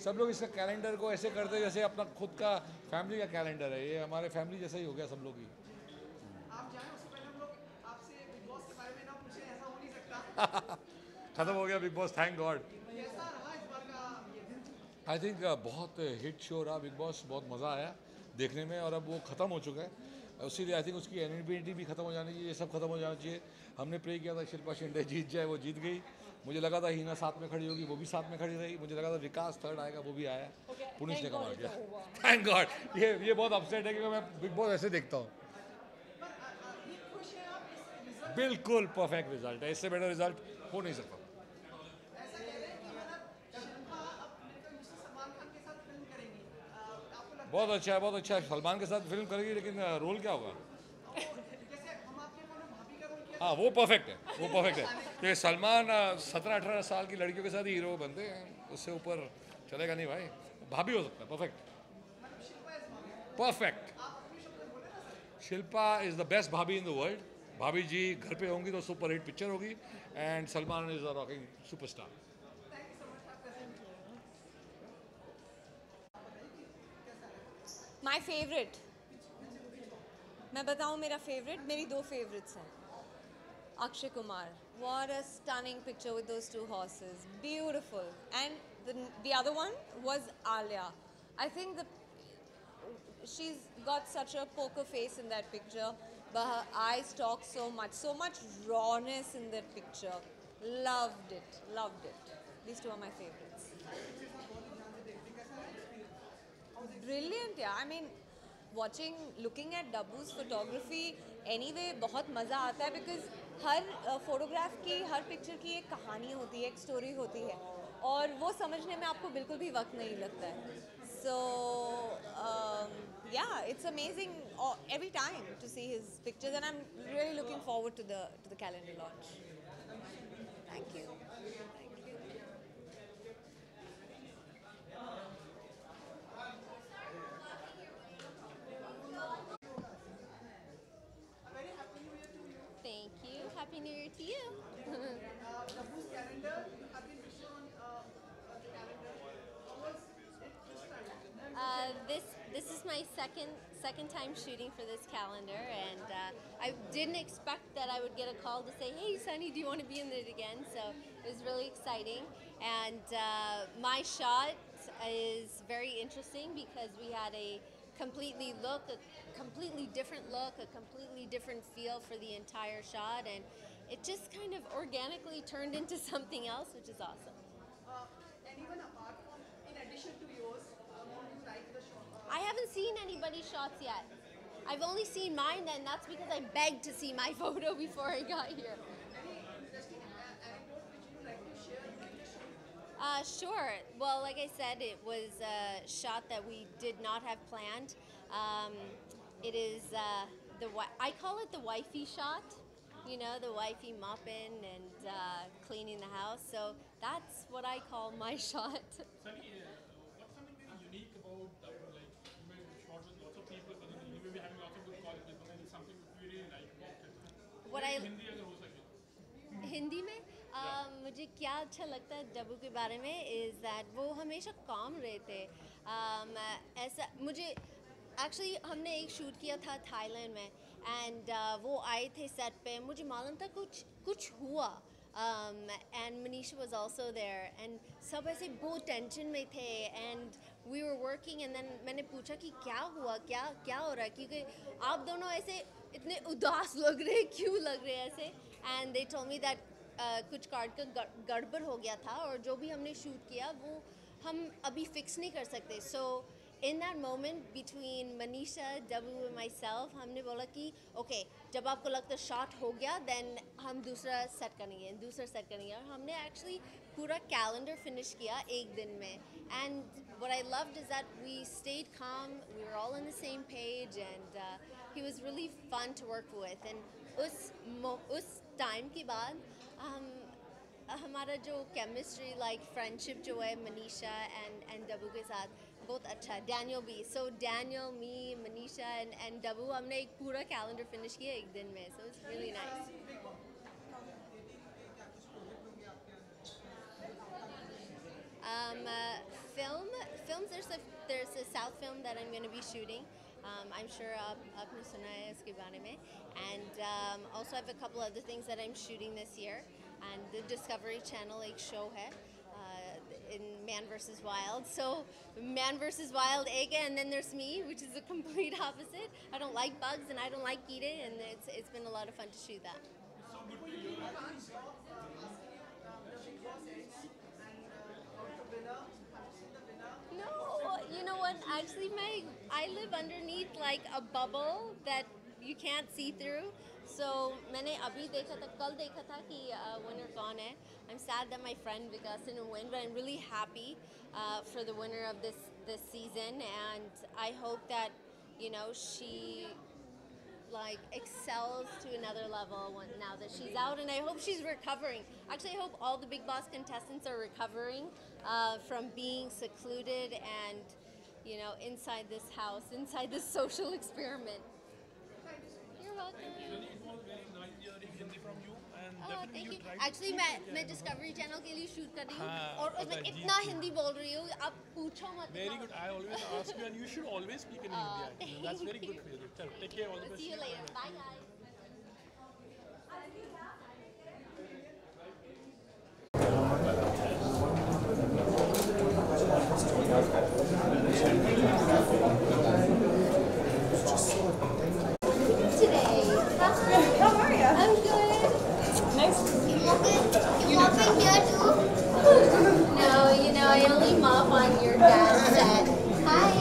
सब लोग इसका कैलेंडर को ऐसे करते हैं जैसे अपना खुद का फैमिली का कैलेंडर है ये हमारे फैमिली जैसा ही हो गया सब लोग ही आप जाएं उससे पहले हम लोग आपसे बिग बॉस के बारे में ना पूछे ऐसा हो नहीं सकता खत्म हो गया बिग बॉस थैंक गॉड कैसा रहा इस बार का ये दिन आई थिंक बहुत हिट शो रहा बिग बॉस बहुत मज़ा आया देखने में और अब वो ख़त्म हो चुका है उसीलिए आई थिंक उसकी एनिमिटी भी खत्म हो जानी चाहिए ये सब खत्म हो जाना चाहिए हमने प्रे किया था शिल्पा शिंदे जीत जाए वो जीत गई मुझे लगा था हीना साथ में खड़ी होगी वो भी साथ में खड़ी रही मुझे लगा था विकास थर्ड आएगा वो भी आया पुनिश ने कमाल किया थैंक गॉड ये बहुत अपसेट है क्योंकि मैं बिग बॉस ऐसे देखता हूँ ये खुश हैं आप इस रिजल्ट बिल्कुल परफेक्ट रिजल्ट है इससे बेटर रिजल्ट हो नहीं सकता ऐसा कह रहे हैं कि मतलब शिल्पा अब मेरे को मिस्टर सलमान खान के साथ फिल्म करेंगी आपको लगता बहुत अच्छा है सलमान के साथ फिल्म करेगी लेकिन रोल क्या होगा है जैसे हम आपके कोनो भाभी का रोल किया हाँ वो परफेक्ट है तो सलमान 17-18 साल की लड़कियों के साथ ही हीरो बनते हैं उससे ऊपर चलेगा नहीं भाई भाभी हो सकता है perfect Shilpa is the best भाभी इन द वर्ल्ड भाभी जी घर पे होंगी तो सुपर हिट पिक्चर होगी and Salman is a rocking superstar my favourite मैं बताऊं मेरा फेवरेट मेरी दो फेवरेट्स हैं Akshay Kumar what a stunning picture with those two horses beautiful and the other one was Alia I think she's got such a poker face in that picture but her eyes talk so much rawness in that picture loved it these two are my favorites brilliant yeah I mean looking at Dabbu's photography anyway बहुत मज़ा आता है because her photograph की हर picture की एक कहानी होती है एक स्टोरी होती है और वो समझने में आपको बिल्कुल भी वक्त नहीं लगता है so yeah it's amazing every time to see his pictures and I'm really looking forward to the calendar launch thank you Thank you. Happy New Year to you. Dabbu's calendar have been featured on the calendar. How was it this time? This is my second time shooting for this calendar, and I didn't expect that I would get a call to say, "Hey, Sunny, do you want to be in it again?" So it was really exciting, and my shot is very interesting because we had a completely different look, a completely different feel for the entire shot, and it just kind of organically turned into something else, which is awesome. Anyone apart from, in addition to yours, who you like the shot? I haven't seen anybody's shots yet. I've only seen mine, and that's because I begged to see my photo before I got here. Any interesting anecdote which you like to share with the show? Sure. Well, like I said, it was a shot that we did not have planned. It is I call it the wifey shot. You know, the wifey mopping and cleaning the house. So that's what I call my shot. Sunny, what's something very unique about Dabbu? Like, you may shot with lots of people, but then you may be having lots of good qualities, but then it's something which you really like about it. What I Hindi अगर हो सके हिंदी में मुझे क्या अच्छा लगता है डब्बू के बारे में इज़ दैट वो हमेशा काम रहते ऐसा मुझे एक्चुअली हमने एक शूट किया था थाईलैंड में एंड वो आए थे सेट पे मुझे मालूम था कुछ हुआ and Manisha was also there and सब ऐसे बहुत टेंशन में थे and we were working and then मैंने पूछा कि क्या हुआ क्या हो रहा है क्योंकि आप दोनों ऐसे इतने उदास लग रहे क्यों लग रहे ऐसे and they told me that कुछ कार्ड का गड़बड़ हो गया था और जो भी हमने शूट किया वो हम अभी फिक्स नहीं कर सकते सो in that moment between Manisha, Dabbu and myself, हमने बोला कि okay, जब आपको लगता है शॉट हो गया then हम दूसरा सेट करेंगे और हमने actually पूरा कैलेंडर फिनिश किया एक दिन में and what I loved is that we stayed calm, we were all on the same page and he was really fun to work with and उस टाइम के बाद हमारा जो केमिस्ट्री लाइक फ्रेंडशिप जो है मनीषा एंड डब्बू के साथ बहुत अच्छा है डैनियल भी सो डैनियल मी मनीषा एंड डब्बू हमने एक पूरा कैलेंडर फिनिश किया एक दिन में so it's really nice films there's a South film that I'm going to be shooting I'm sure आपने सुना है इसके बारे में and also I have a couple other things that I'm shooting this year and the Discovery Channel एक show है in Man vs. Wild. So Man vs. Wild Ega and then there's me which is the complete opposite. I don't like bugs and I don't like eating and it's been a lot of fun to shoot that. No, you know what? Actually, I live underneath like a bubble that you can't see through. So मैंने अभी देखा था कल देखा था कि winner कौन है. I'm sad that my friend Vikas didn't win, but I'm really happy for the winner of this season, and I hope that she like excels to another level now that she's out, and I hope she's recovering. Actually, I hope all the Big Boss contestants are recovering from being secluded and inside this house, inside this social experiment. You're welcome. It was very nice hearing Hindi from you and definitely thank you. try Actually, मैं Discovery Channel के लिए shoot कर रही हूँ और उसमें इतना हिंदी बोल रही हूँ आप पूछो मत. Very good. I always ask you, and you should always speak in Hindi. That's very good for you. Chalo, take care. All the best. See you later. Bye guys. Today. How are you? I'm good. Nice. You mopping here too? No, I only mop on your dad's set. Hi.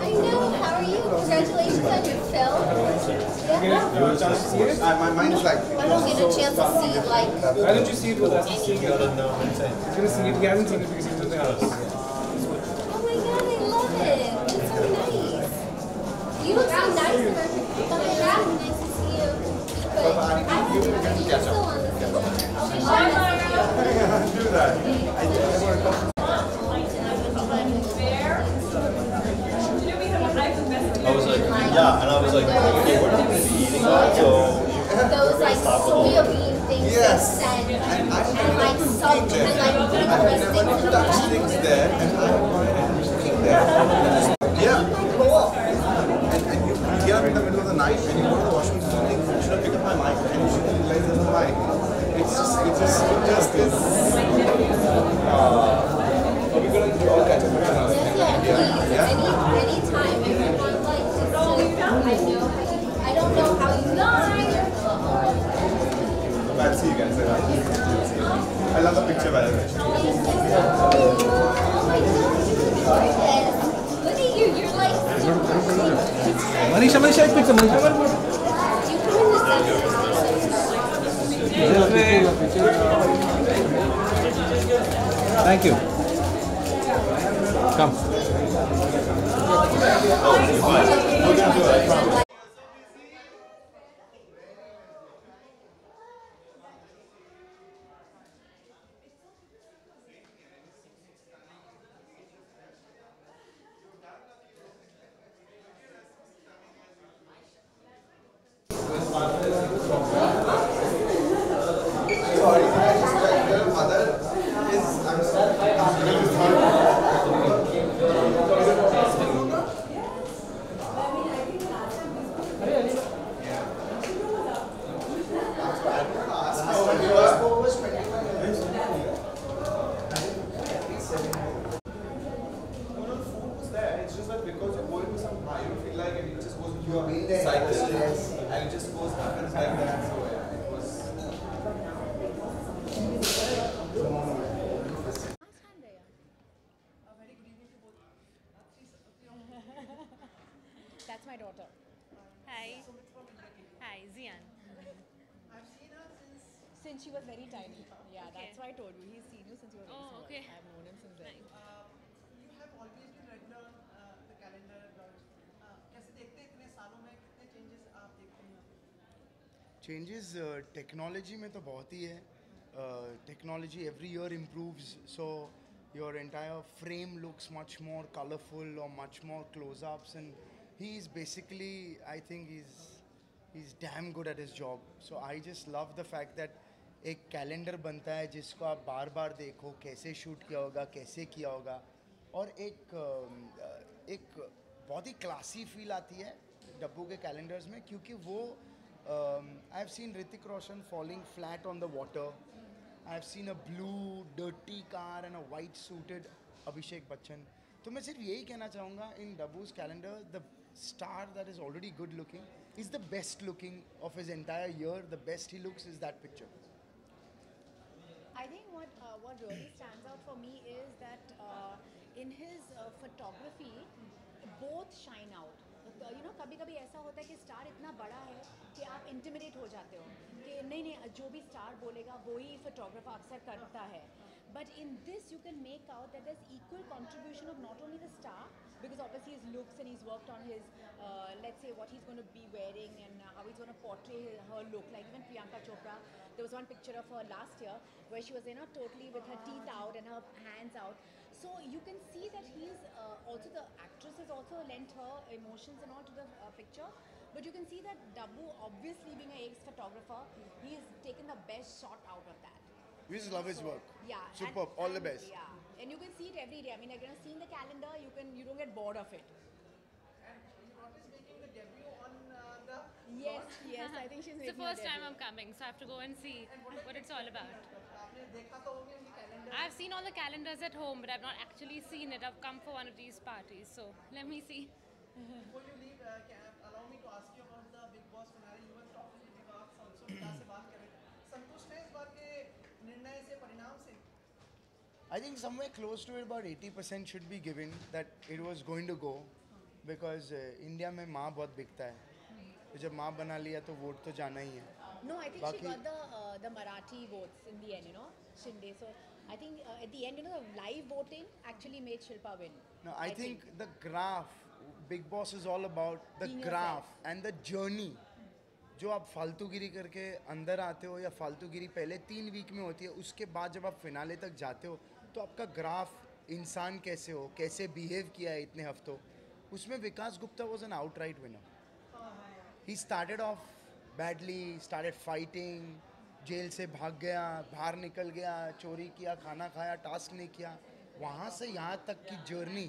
I know. How are you? Congratulations on your film. Yeah. My mind is like. I don't get a chance to see like. Why don't you see it with us? You're gonna see it. You haven't seen it because it's with us. Oh my god, I love it. It's so nice. You look so nice. Nice to see you. But you're still on the set. Okay, Do that. I was like, yeah, and I was like, okay, we're not going to be eating that, so. those like soya bean things Yes. and like salt and like putting the rest Touch things there, and I'm cooking there. Yeah. And you here in the middle of the night, and you go to the washroom, you think, should I pick up my mic? And you should realize there's a mic. It just is. Are we going to all catch up? Anytime, everyone like just I don't know how you I'll see you guys. I love the picture, by the way. Oh my god, look at you, you're like Manisha, एक picture, Manisha. Thank you. Come. You have been there. Cycle. Yes. And it just goes happens like that. So yeah, it was. That's my daughter. Hi. Hi, Zian. I've seen her Since she was very tiny. Yeah, Okay. that's why I told you. He's seen you since you were very Oh, small. okay. I've known him since then. you have always been regular on the calendar launch. कैसे देखते हैं इतने सालों में कितने changes आप देखते हैं? चेंजेस टेक्नोलॉजी में तो बहुत ही है technology every year improves so your entire frame looks much more colorful or much more close-ups and he is basically I think he's damn good at his job so I just love the fact that एक calendar बनता है जिसको आप बार बार देखो कैसे shoot किया होगा कैसे किया होगा और एक बहुत ही क्लासी फील आती है डब्बू के कैलेंडर्स में क्योंकि वो I have seen Hrithik Roshan falling flat on the water I have seen a blue dirty car and a white suited Abhishek Bachchan तो मैं सिर्फ यही कहना चाहूँगा in Dabboo's calendar the star that is already good looking is the best looking of his entire year the best he looks is that picture I think what really stands out for me is that in his photography, both shine out. कभी-कभी ऐसा होता है कि star इतना बड़ा है कि आप इंटिमिडेट हो जाते हो कि नहीं जो भी स्टार बोलेगा वही फोटोग्राफर अक्सर करता है but in this you can make out that there's equal contribution of not only the star because obviously his looks and he's worked on his let's say what he's going to be wearing and how he's going to portray her look like even Priyanka Chopra there was one picture of her last year where she was totally with her teeth out and her hands out so you can see that he's also the actress has also lent her emotions and all to the picture but you can see that Dabbu obviously being an ex-photographer he's taken the best shot out of that. We just love his work. Yeah. Superb. All the best. Yeah. And you can see it every day. I mean, like, seeing the calendar, you don't get bored of it. And your daughter is making the debut on the. Yes, I think she's It's making the first a time debut. I'm coming, so I have to go and see what it's all about. आपने देखा तो होगा उनकी calendar. I've seen all the calendars at home, but I've not actually seen it. I've come for one of these parties, so let me see. Before you leave, allow me to ask you about the Big Boss finale. You were talking to Vikas also. विकास से बात करें. संतुष्ट है इस बार के निर्णय से परिणाम से? I think somewhere close to it, about 80% should be given that it was going to go because India में माँ बहुत बिकता है तो जब माँ बना लिया तो वोट तो जाना ही है No, I think she got the Marathi votes in the end, Shinde. So I think at the end, the live voting actually made Shilpa win. No, I think the graph, Big Boss is all about the Being graph and the journey. जो आप फालतूगिरी करके अंदर आते हो या फालतूगिरी पहले 3 week में होती है उसके बाद जब आप फिनाले तक जाते हो तो आपका ग्राफ इंसान कैसे हो कैसे बिहेव किया है इतने हफ्तों उसमें Vikas Gupta was an outright winner he started off badly started fighting jail से भाग गया बाहर निकल गया चोरी किया खाना खाया टास्क नहीं किया वहाँ से यहाँ तक की जर्नी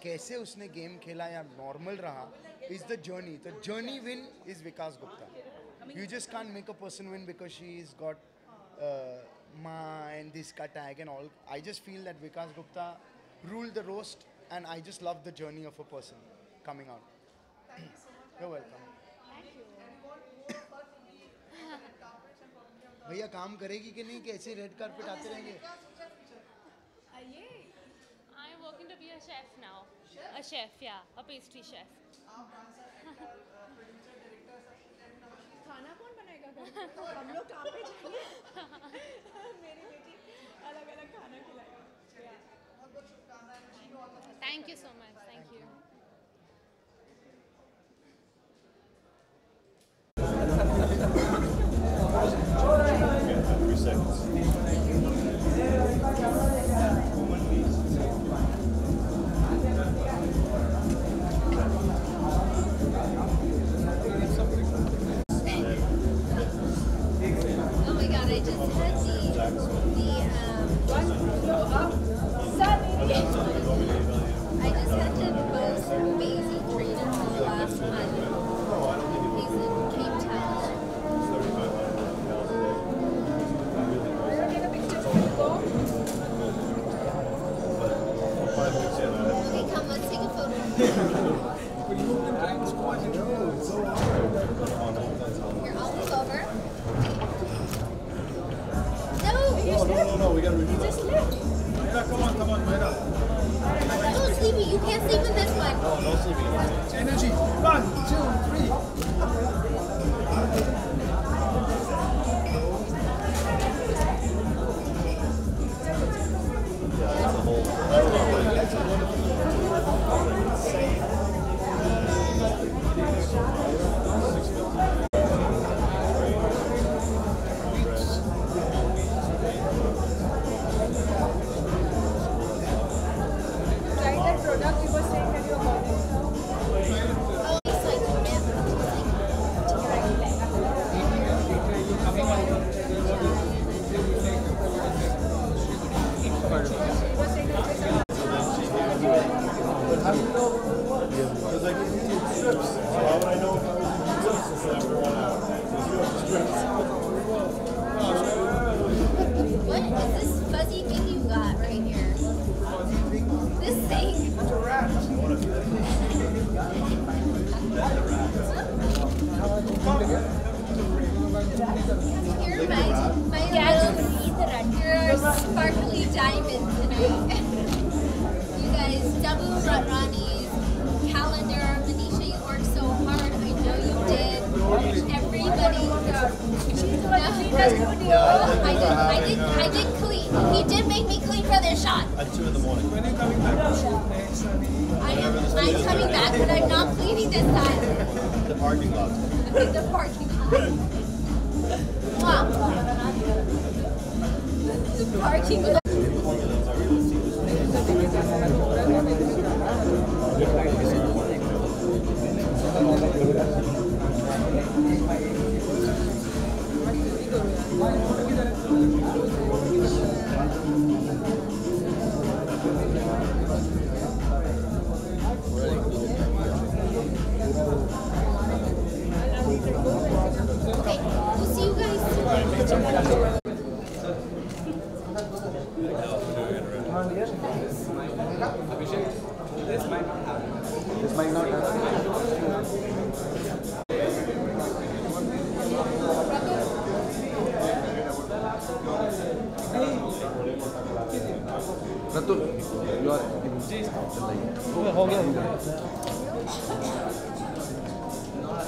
कैसे उसने गेम खेला या नॉर्मल रहा is the journey the journey win is Vikas Gupta you just can't make a person win because she is got ma and this ka tag and all I just feel that Vikas Gupta ruled the roast and I just love the journey of a person coming out. Thank you so much. You're welcome. Thank you. And what more part to be carpets and probably on the. भैया काम करेगी कि नहीं कैसे red carpet आते रहेंगे I'm working to be a chef now. A chef, yeah, a pastry chef. आप dancer, actor, producer, director सब खाना कौन बनाएगा घर पे? तो हम लोग काम पे जाएंगे मेरी बेटी अलग अलग खाना खिलाएगी बहुत बहुत शुभकामनाएं Thank you so much. Thank you. Oh my god, I just had I just had to post sleep with this one. No, no sleeping. Energy. 1, 2, 3. What is this fuzzy thing you got right here? This thing? You're my little sparkly diamond tonight. You guys, Dabu, Radhani's calendar, Manisha, you worked so hard. I know you did. Everybody. I did clean. He did make me clean for this shot. At 2 in the morning. When are you coming back? I'm coming back, but I'm not cleaning this time. The parking lot. The parking lot. Wow. The parking lot. Okay, we'll see you guys soon. This might not happen. This might not happen. Ratul, you are हो गया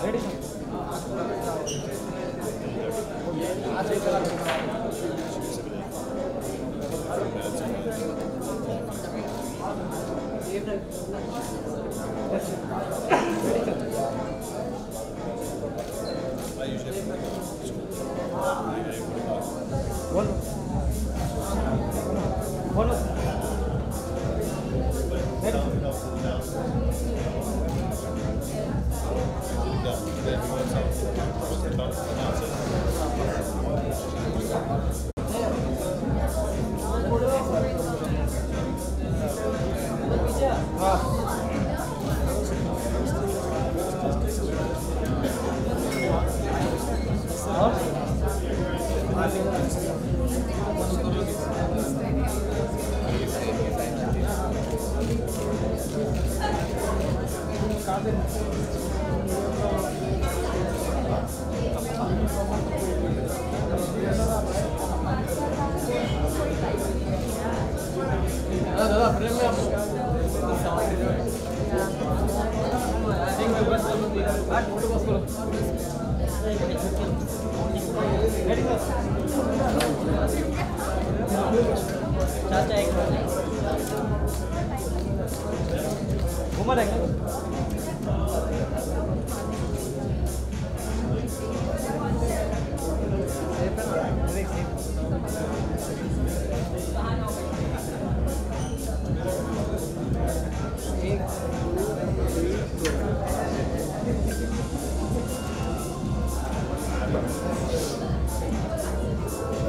ready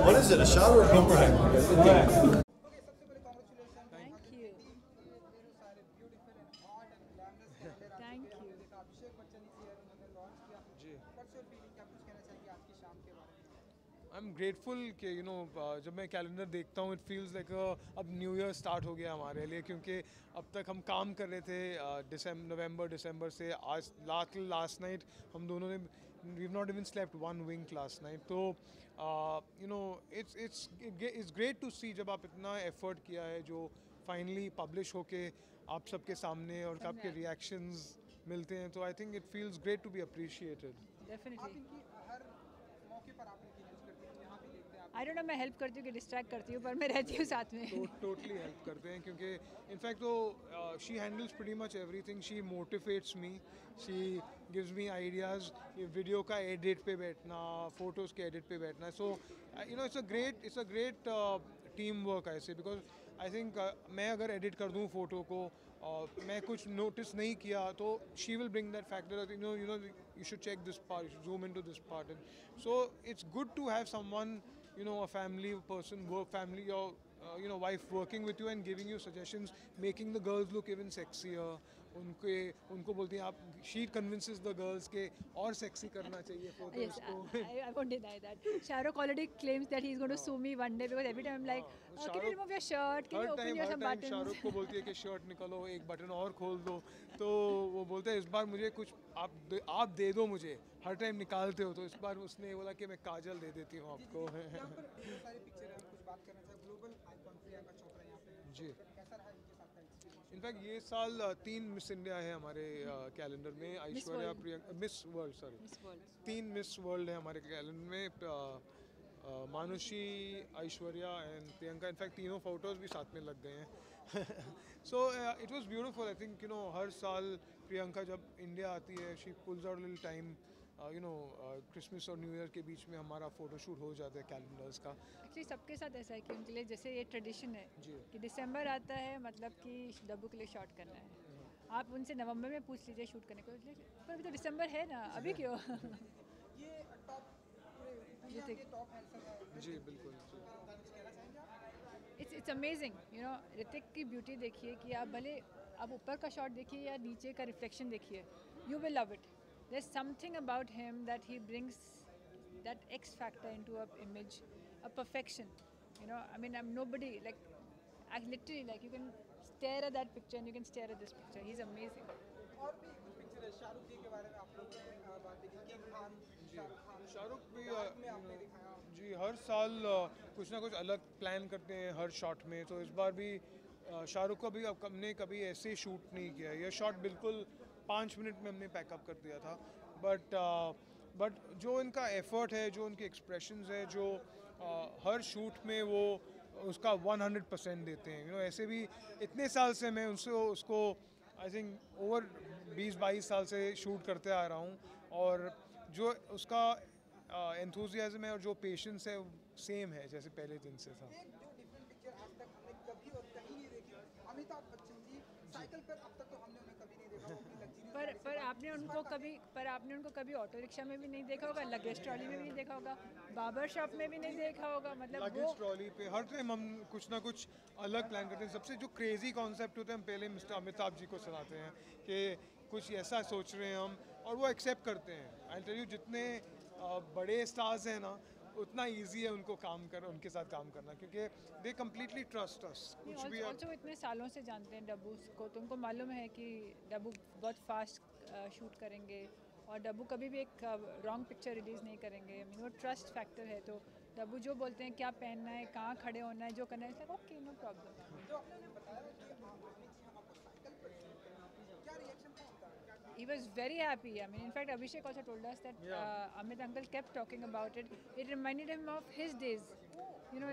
What is it, a shot or a boomerang? I'm grateful कि जब मैं calendar देखता हूँ, it feels like अब new year start हो गया हमारे लिए, क्योंकि अब तक हम काम कर रहे थे नवंबर दिसंबर से। आज लास्ट नाइट हम दोनों ने we've not even slept one wink last night. तो you know it's great to see जब आप इतना effort किया है जो finally publish होके आप सबके सामने और आपके reactions मिलते हैं, तो I think it feels great to be appreciated. Definitely. हर मौके पर आप इनकी हेल्प करते हैं, यहाँ भी देखते हैं आप। I don't know, मैं हेल्प करती हूँ कि डिस्ट्रैक्ट करती हूँ, पर मैं रहती हूँ साथ में। Totally help करते हैं क्योंकि इनफैक्ट तो she handles pretty much everything. She motivates me, she gives me ideas. ये वीडियो का एडिट पे बैठना, फोटोज़ के एडिट पे बैठना, so you know it's a great team work ऐसे, बिकॉज आई थिंक मैं अगर एडिट कर दूँ फ़ोटो को मैं कुछ नोटिस नहीं किया तो she will bring that factor, you should check this part, you should zoom into this part, and so it's good to have someone, a family person, work family, your wife working with you and giving you suggestions, making the girls look even sexier. उनको बोलती हैं आप, she convinces the girls के और sexy करना चाहिए photos Yes, को. I won't deny that. Shah Rukh already claims that he's going to sue me one day because every time I'm like, can you remove your shirt? Can you open your some buttons? Shahrukh को बोलती है कि shirt निकालो, एक button और खोल दो, तो वो बोलते हैं इस बार मुझे कुछ आप दे दो मुझे, हर टाइम निकालते हो, तो इस बार उसने बोला कि मैं काजल दे देती हूँ आपको. यहाँ पर बहुत सारी पिक्चर है, हम कुछ बात करना चाहें, ग्लोबल आइकॉन प्रियंका चोपड़ा यहाँ पे हैं. जी. कैसा रहा इनके साथ का एक्सपीरियंस? इनफैक्ट ये साल 3 मिस इंडिया है हमारे कैलेंडर में. Aishwarya, Priyanka, Miss World, sorry, 3 Miss World है हमारे कैलेंडर में. मानुषी, ऐश्वर्या एंड प्रियंका, इनफैक्ट तीनों फोटोज भी साथ में लग गए हैं. So it was beautiful. I think हर साल प्रियंका जब इंडिया आती है, she pulls out little time, Christmas और न्यू ईयर के बीच में हमारा फोटोशूट हो जाता है कैलेंडर्स का. एक्चुअली सबके साथ ऐसा है कि उनके लिए जैसे ये ट्रेडिशन है कि दिसंबर आता है मतलब कि डब्बू के लिए शॉट करना है. आप उनसे नवंबर में पूछ लीजिए शूट करने को, पर अभी तो दिसंबर है ना, अभी क्यों? ये टॉप दुनिया के टॉप हैंडसम है. जी बिल्कुल. कहना चाहेंगे आप? It's amazing. ऋतिक की ब्यूटी देखिए कि आप भले आप ऊपर का शॉट देखिए या नीचे का रिफ्लेक्शन देखिए, you will love it. There's something about him that he brings that X factor into a image, a perfection. I mean, I'm nobody, like, I literally, like, you can stare at that picture and you can stare at this picture. He's amazing. और भी कुछ picture है शाहरुख जी के बारे में आप लोगों ने बात की, किंग खान, शाहरुख भी जी हर साल कुछ ना कुछ अलग प्लान करते हैं हर शॉट में. तो इस बार भी शाहरुख को भी हमने कभी ऐसे शूट नहीं किया. यह शॉट बिल्कुल 5 मिनट में हमने पैकअप कर दिया था. बट जो इनका एफर्ट है, जो उनके एक्सप्रेशंस है, जो हर शूट में वो उसका 100% देते हैं. ऐसे भी इतने साल से मैं उसको आई थिंक ओवर 20-22 साल से शूट करते आ रहा हूँ, और जो उसका एंथुजियाज्म है और जो पेशेंस है सेम है जैसे पहले दिन से था. एक जो डिफरेंट पिक्चर आज तक हमने कभी और कहीं नहीं देखी, अमिताभ बच्चन जी साइकिल पर, अब तक तो हमने उन्हें कभी नहीं देखा. पर आपने उनको कभी ऑटो रिक्शा में भी नहीं देखा होगा, लगेज ट्रॉली में भी नहीं देखा होगा, बार्बर शॉप में भी नहीं देखा होगा. मतलब लगेज ट्रॉली पे हर टाइम हम कुछ ना कुछ अलग प्लान करते हैं. सबसे जो क्रेजी कॉन्सेप्ट होता है हम पहले मिस्टर अमिताभ जी को सुनाते हैं कि कुछ ऐसा सोच रहे हैं हम, और वो एक्सेप्ट करते हैं. आई टेल यू, जितने बड़े स्टार्स हैं ना, उतना इजी है उनके साथ काम करना, क्योंकि दे कम्प्लीटली ट्रस्ट अस. कुछ भी ऑल्सो इतने सालों से जानते हैं डब्बू को, तो उनको मालूम है कि डब्बू बहुत फास्ट शूट करेंगे और डब्बू कभी भी एक रॉन्ग पिक्चर रिलीज़ नहीं करेंगे. वो ट्रस्ट फैक्टर है. तो डब्बू जो बोलते हैं क्या पहनना है, कहाँ खड़े होना है, जो करना है, okay, no problem. He was very happy. I mean, in fact, Abhishek also told us that Amit uncle kept talking about it. It reminded him of his days.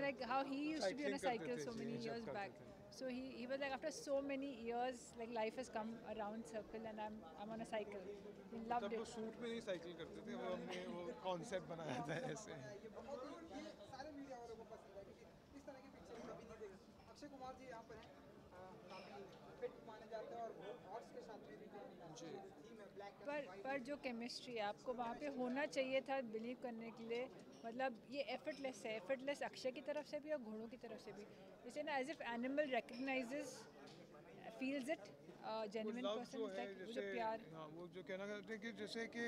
Like how he used to be on a cycle so many years back. So he was like, after so many years, like life has come around circle and I'm on a cycle. He loved it. वो shoot में नहीं cycle करते थे, वो हमने वो concept बनाया था ऐसे. ये सारे मीडिया वालों को पसंद है क्योंकि इस तरह की पिक्चर कभी नहीं देखी. अक्षय कुमार जी यहाँ पर हैं, काफ़ी फिट माने जाते हैं, और हॉर्स के साथ में भी थीम है ब्लैक. पर जो केमिस्ट्री है आपको वहाँ पे होना चाहिए था बिलीव करने के लिए. मतलब ये एफर्टलेस है. एफर्टलेस अक्षय की तरफ से भी और घोड़ों की तरफ से भी. जैसे ना as if animal recognizes, feels it, genuine person, जो प्यार. हाँ, वो जो कहना चाहते हैं कि जैसे कि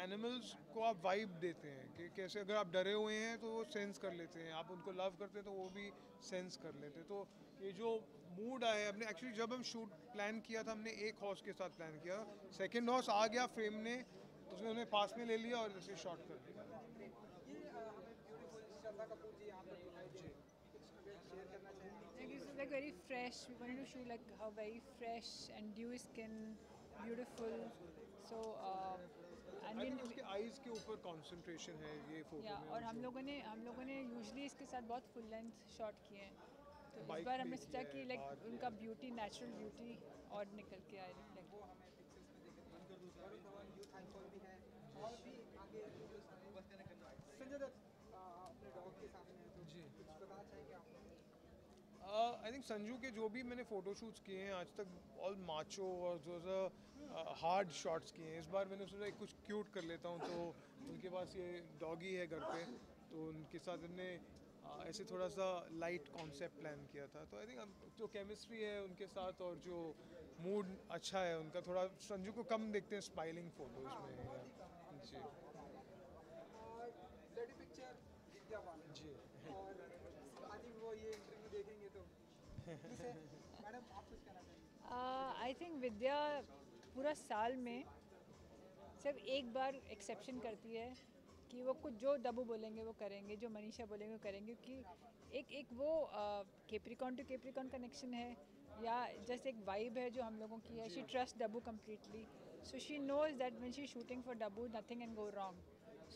एनिमल्स को आप वाइब देते हैं कि कैसे अगर आप डरे हुए हैं तो वो सेंस कर लेते हैं, आप उनको लव करते हैं तो वो भी सेंस कर लेते हैं. तो ये जो मूड आया हमने, एक्चुअली जब हम शूट प्लान किया था हमने एक हॉर्स के साथ प्लान किया, सेकंड हॉर्स आ गया फ्रेम में उसने उन्हें पास में ले लिया और उसे शॉट कर दिया। It's like very fresh. We wanted to shoot like her very fresh and dewy skin, beautiful. So and I think उसके eyes के ऊपर concentration है ये फोटो में। और हम लोगों ने यूजुअली इसके साथ बहुत फुल लेंथ शॉट किए हैं, तो इस बार हमने सोचा कि लाइक उनका ब्यूटी, नेचुरल ब्यूटी और निकल के आए लाइक। संजय दत्त अपने डॉग के सामने हैं, तो कुछ बताना चाहेंगे आप? आई थिंक संजू के जो भी मैंने फ़ोटोशूट्स किए हैं आज तक ऑल माचो और जो हार्ड शॉट्स किए हैं। इस बार मैंने सोचा कुछ क्यूट कर लेता हूँ, तो उनके पास ये डॉगी है घर पे, तो उनके साथ हमने ऐसे थोड़ा सा लाइट कॉन्सेप्ट प्लान किया था। तो आई थिंक जो केमिस्ट्री है उनके साथ और जो मूड अच्छा है उनका, थोड़ा संजू को कम देखते हैं स्माइलिंग फ़ोटोज़ में। जी लेडी पिक्चर विद्या बालन जी, और आई थिंक वो ये इंटरव्यू देखेंगे तो मैडम आप कुछ कहना चाहेंगे? आई थिंक विद्या पूरा साल में सिर्फ एक बार एक्सेप्शन करती है कि वो कुछ जो डब्बू बोलेंगे वो करेंगे, जो मनीषा बोलेंगे वो करेंगे, क्योंकि एक वो केप्रिकॉन टू केप्रिकॉन कनेक्शन है या जस्ट एक वाइब है जो हम लोगों की है। She trust Dabboo completely, so she knows that when she shooting for Dabboo nothing can go wrong,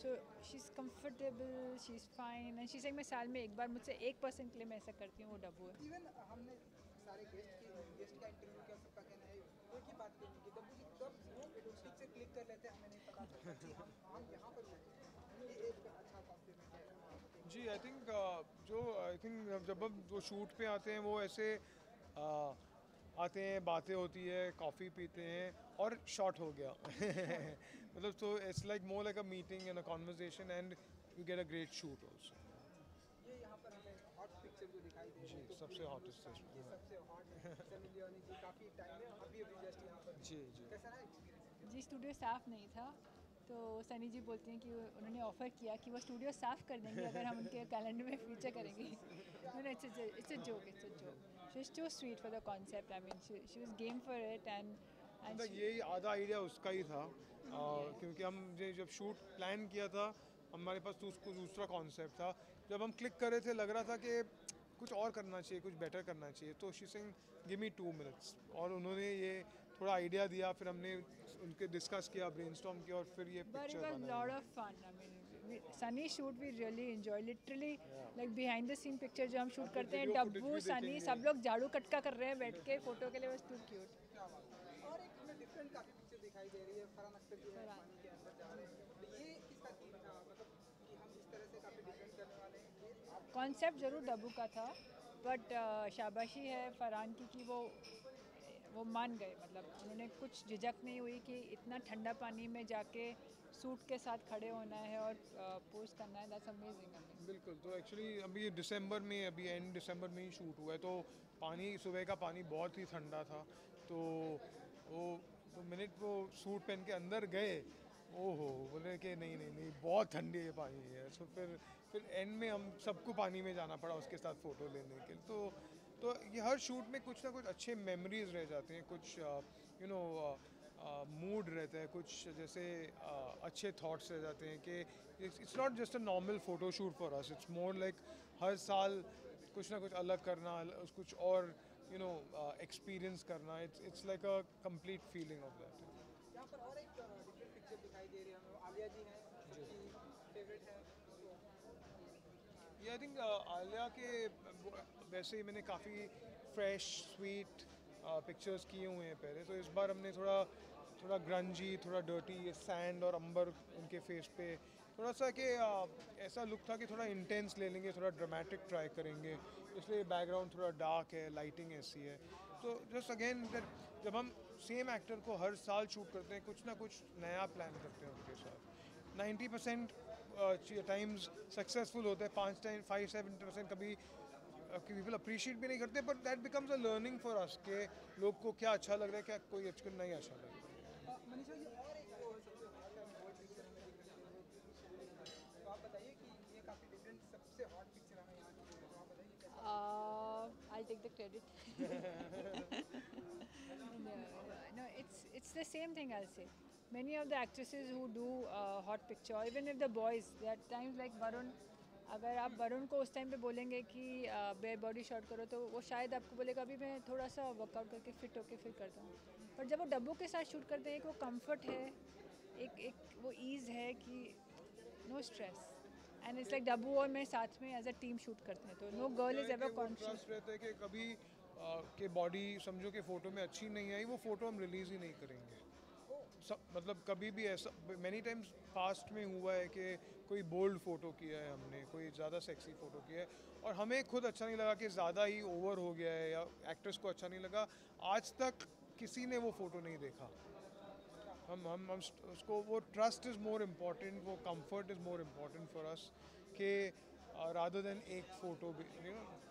so she is comfortable, she is fine, and she say मैं साल में एक बार मुझसे 1% के लिए मैं ऐसा करती हूँ, वो डब्बू है। इवन हमने सारे गेस्ट का इंटरव्यू किया, सबका कहना है एक ही बात कहने की, डब्बू जी कब ठीक से क्लिक कर लेते हैं हमें नहीं पता चलता कि हम यहाँ पर ये एक अच्छा कॉम्प्लीमेंट है। जी आई थिंक जब हम वो शूट पे आते हैं वो ऐसे आते हैं, बातें होती है, कॉफ़ी पीते हैं और शॉट हो गया मतलब तो it's like more like a meeting and a conversation and you get a great shoot also. ये यहाँ पर हमें हॉट पिक्चर जो दिखाई दे रही है, जी सबसे हॉटेस्ट है ये सबसे हॉट है सनी लियोनी जी, काफ़ी टाइम में अभी जस्ट यहाँ पर। जी जी कैसा रहा एक्सपीरियंस? जी स्टूडियो साफ़ नहीं था, तो सनी जी बोलते हैं कि उन्होंने ऑफ़र किया कि वो स्टूडियो साफ़ कर देंगे अगर हम उनके कैलेंडर में फीचर करेंगे। It's a joke, she is too sweet for the concept, I mean she was game for it and मतलब यही आधा आइडिया उसका ही था, क्योंकि हम जब शूट प्लान किया था हमारे पास तो उसको दूसरा कॉन्सेप्ट था। जब हम क्लिक कर रहे थे लग रहा था कि कुछ और करना चाहिए, कुछ बेटर करना चाहिए, तो she Singh give me 2 minutes, और उन्होंने ये थोड़ा आइडिया दिया, फिर हमने उनके डिस्कस किया, ब्रेनस्टॉर्म किया और फिर ये पिक्चर बना। Lot of fun, I mean Sunny shoot we really enjoy, literally like behind the scene picture जो हम शूट करते हैं, डब्बू सनी सब लोग झाड़ू कटका कर रहे हैं बैठ के फोटो के लिए, बस टू क्यूट। और एक हमें डिफरेंट काफ़ी पिक्चर दिखाई दे रही है, फरहान अख्तर जो है पानी के अंदर जा रहे हैं, तो ये किसका थीम था, मतलब कि हम इस तरह से काफ़ी डिफरेंट करने वाले हैं? ये कॉन्सेप्ट ज़रूर डब्बू का था, बट शाबाशी है फरहान की कि वो मान गए, मतलब उन्होंने कुछ झिझक नहीं हुई कि इतना ठंडा पानी में जाके सूट के साथ खड़े होना है और पोस्ट करना है, दैट्स अमेजिंग। बिल्कुल, तो एक्चुअली अभी दिसंबर में, अभी एंड दिसंबर में ही शूट हुआ है, तो पानी सुबह का पानी बहुत ही ठंडा था, तो वो तो मिनट वो सूट पहन के अंदर गए, ओहो बोले कि नहीं बहुत ठंडी है पानी है, तो फिर एंड में हम सबको पानी में जाना पड़ा उसके साथ फ़ोटो लेने के लिए। तो ये हर शूट में कुछ ना कुछ अच्छे मेमोरीज रह जाते हैं, कुछ यू नो मूड रहता है, कुछ जैसे अच्छे थॉट्स रह जाते हैं कि it's not just a normal photo shoot for us, it's more like हर साल कुछ ना कुछ अलग करना, कुछ और यू नो एक्सपीरियंस करना, it's like a complete feeling of that. यहाँ पर और एक डिफरेंट पिक्चर दिखाई दे रही है हमें, आलिया जी हैं, फेवरेट है ये। आई थिंक आलिया के वैसे ही मैंने काफ़ी फ्रेश स्वीट पिक्चर्स किए हुए हैं पहले, तो इस बार हमने थोड़ा ग्रंजी, थोड़ा डर्टी, सैंड और अंबर उनके फेस पे थोड़ा सा कि ऐसा लुक था कि थोड़ा इंटेंस ले लेंगे, थोड़ा ड्रामेटिक ट्राई करेंगे, इसलिए बैकग्राउंड थोड़ा डार्क है, लाइटिंग ऐसी है। तो जस्ट अगेन जब हम सेम एक्टर को हर साल शूट करते हैं, कुछ ना कुछ नया प्लान करते हैं उनके साथ। 90% टाइम्स सक्सेसफुल होता है, 5-7% कभी पीपल अप्रिशिएट भी नहीं करते, but that becomes a learning for us कि लोग को क्या अच्छा लग रहा है, क्या कोई अच्छा नहीं अच्छा लग रहा है। मनीषा जी और एक वो सबसे हॉट एंड बोल्ड पिक्चर हमें दिख रही है, तो आप बताइए कि ये काफ़ी डिफरेंट सबसे हॉट पिक्चर हमें यहाँ की है, तो आप बताइए कैसा? I'll take the credit. No, it's the same thing I'll say. many of the actresses who do hot picture, even if the boys, there are times like Varun, अगर आप वरुण को उस टाइम पे बोलेंगे कि बॉडी शॉट करो तो वो शायद आपको बोलेगा अभी मैं थोड़ा सा वर्कआउट करके फिट होके फिर करता हूँ, पर जब वो डब्बू के साथ शूट करते हैं एक वो कंफर्ट है, एक वो ईज़ है कि no stress, and it's like Dabboo और मैं साथ में एज अ टीम शूट करते हैं, तो no girl is ever conscious रहता है कि कभी के बॉडी समझो कि फ़ोटो में अच्छी नहीं आई, वो फ़ोटो हम रिलीज़ ही नहीं करेंगे। मतलब कभी भी ऐसा मैनी टाइम्स पास्ट में हुआ है कि कोई बोल्ड फ़ोटो किया है हमने, कोई ज़्यादा सेक्सी फ़ोटो किया है और हमें खुद अच्छा नहीं लगा कि ज़्यादा ही ओवर हो गया है या एक्ट्रेस को अच्छा नहीं लगा, आज तक किसी ने वो फ़ोटो नहीं देखा। हम उसको वो ट्रस्ट इज़ मोर इम्पॉर्टेंट, वो comfort is more important for us कि रादर देन एक फ़ोटो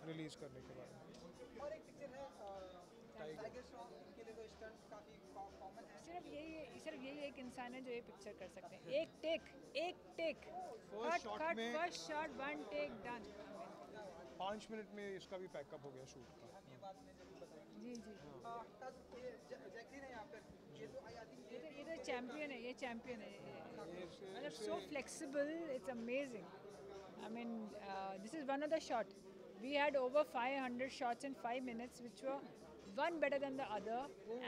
रिलीज़ करने के बाद। और एक पिक्चर है टाइगर श्रॉफ के लिए तो स्टंट काफ़ी कॉमन है। सिर्फ यही एक इंसान है जो ये पिक्चर कर सकते हैं। एक take first shot one take done. 5 minute में इसका भी पैकअप हो गया शूट का। जी जैकलिन है यहाँ पर, ये तो चैंपियन है, ये चैंपियन है, मतलब सो flexible, it's amazing. I mean this is one of the shot, we had over 500 shots in 5 minutes which were one better than the other,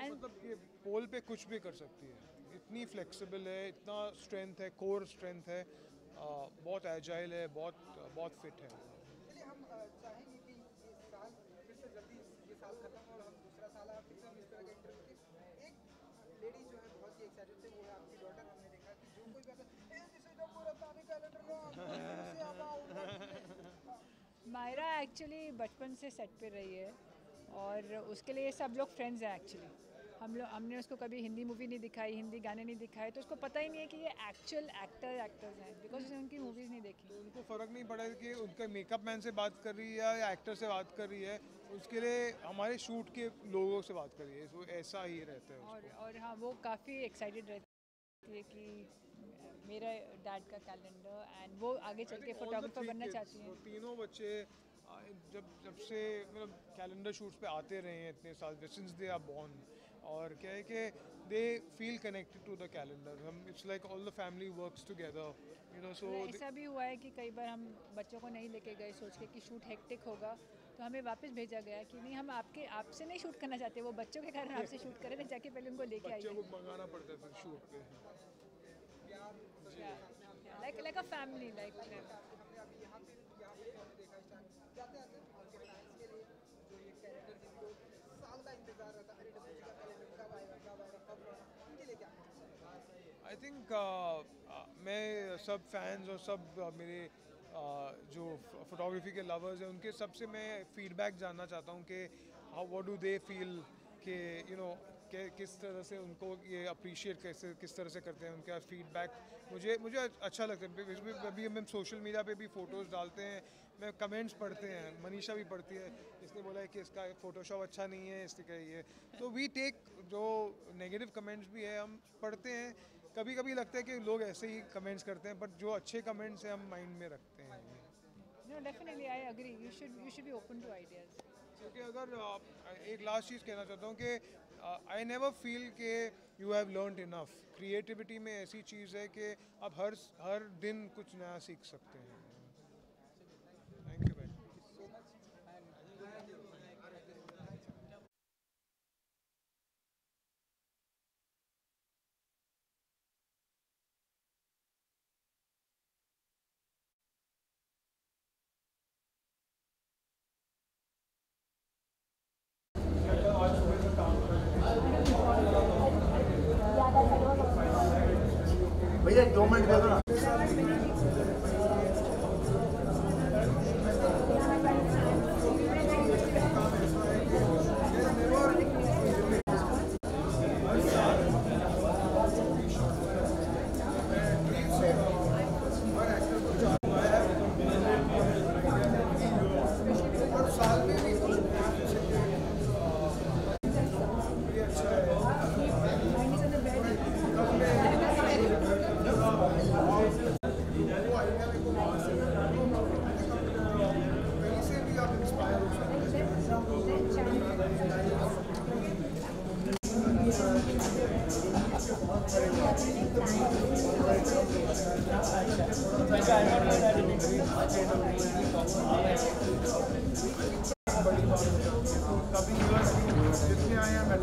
and मतलब ये पोल पे कुछ भी कर सकती है, इतनी फ्लेक्सिबल है, इतना स्ट्रेंथ है, कोर स्ट्रेंथ है, बहुत एजाइल है, बहुत फिट है। चलिए हम चाहेंगे कि ये साल फिर से जल्दी ये साल खत्म और हम दूसरा साल फिर से हम इस तरह के इंटरव्यू के एक लेडी जो है बहुत ही एक्साइटेड थे, वो है आपकी डॉटर। हमने देखा कि जो कोई मायरा एक्चुअली बचपन से सेट पे रही है और उसके लिए सब लोग फ्रेंड्स हैं एक्चुअली। हमने उसको कभी हिंदी मूवी नहीं दिखाई, हिंदी गाने नहीं दिखाए, तो उसको पता ही नहीं है कि ये एक्चुअल एक्टर्स हैं, बिकॉज उसने उनकी मूवीज़ नहीं देखी। उनको फ़र्क नहीं पड़ा कि उनका मेकअप मैन से बात कर रही है या एक्टर से बात कर रही है, उसके लिए हमारे शूट के लोगों से बात कर रही है, तो ऐसा ही रहता है। और हाँ, वो काफ़ी एक्साइटेड रहती है कि मेरा डैड का कैलेंडर, एंड वो आगे चल के फोटोग्राफर बनना चाहती हैं। तीनों बच्चे जब से मतलब कैलेंडर शूट्स पे आते रहे हैं इतने साल, सिंस दे आर बोर्न, और क्या है कि they feel connected to the calendar. हम it's like all the family works together, you know. So ऐसा भी हुआ है कि कई बार हम बच्चों को नहीं लेके गए सोच के कि शूट हेक्टिक होगा, तो हमें वापस भेजा गया कि नहीं, हम आपसे नहीं शूट करना चाहते, वो बच्चों के कारण आपसे शूट करें, जाके पहले उनको लेके आइए। बच्चों को मंगाना पड़ता है फिर शूट पे। like a family, like I think मैं सब फैंस और सब मेरे जो फोटोग्राफी के लवर्स हैं उनके सबसे मैं फीडबैक जानना चाहता हूँ कि व्हाट डू दे फील कि यू नो किस तरह से उनको ये अप्रिशिएट किस तरह से करते हैं, उनका फीडबैक मुझे अच्छा लगता है। अभी हम सोशल मीडिया पे भी फ़ोटोज़ डालते हैं, मैं कमेंट्स पढ़ते हैं, मनीषा भी पढ़ती है, इसने बोला है कि इसका फ़ोटोशॉप अच्छा नहीं है, इसने कहा ये, तो वी टेक जो नेगेटिव कमेंट्स भी है हम पढ़ते हैं। कभी कभी लगता है कि लोग ऐसे ही कमेंट्स करते हैं, बट जो अच्छे कमेंट्स हैं हम माइंड में रखते हैं। No, definitely I agree. You should be open to ideas. क्योंकि अगर एक लास्ट चीज़ कहना चाहता हूँ कि आई नेवर फील कि you have learned enough. Creativity में ऐसी चीज़ है कि आप हर दिन कुछ नया सीख सकते हैं। थैंक यू भाई। भैया 2 मिनट दे दो ना। जितने आए हैं मैं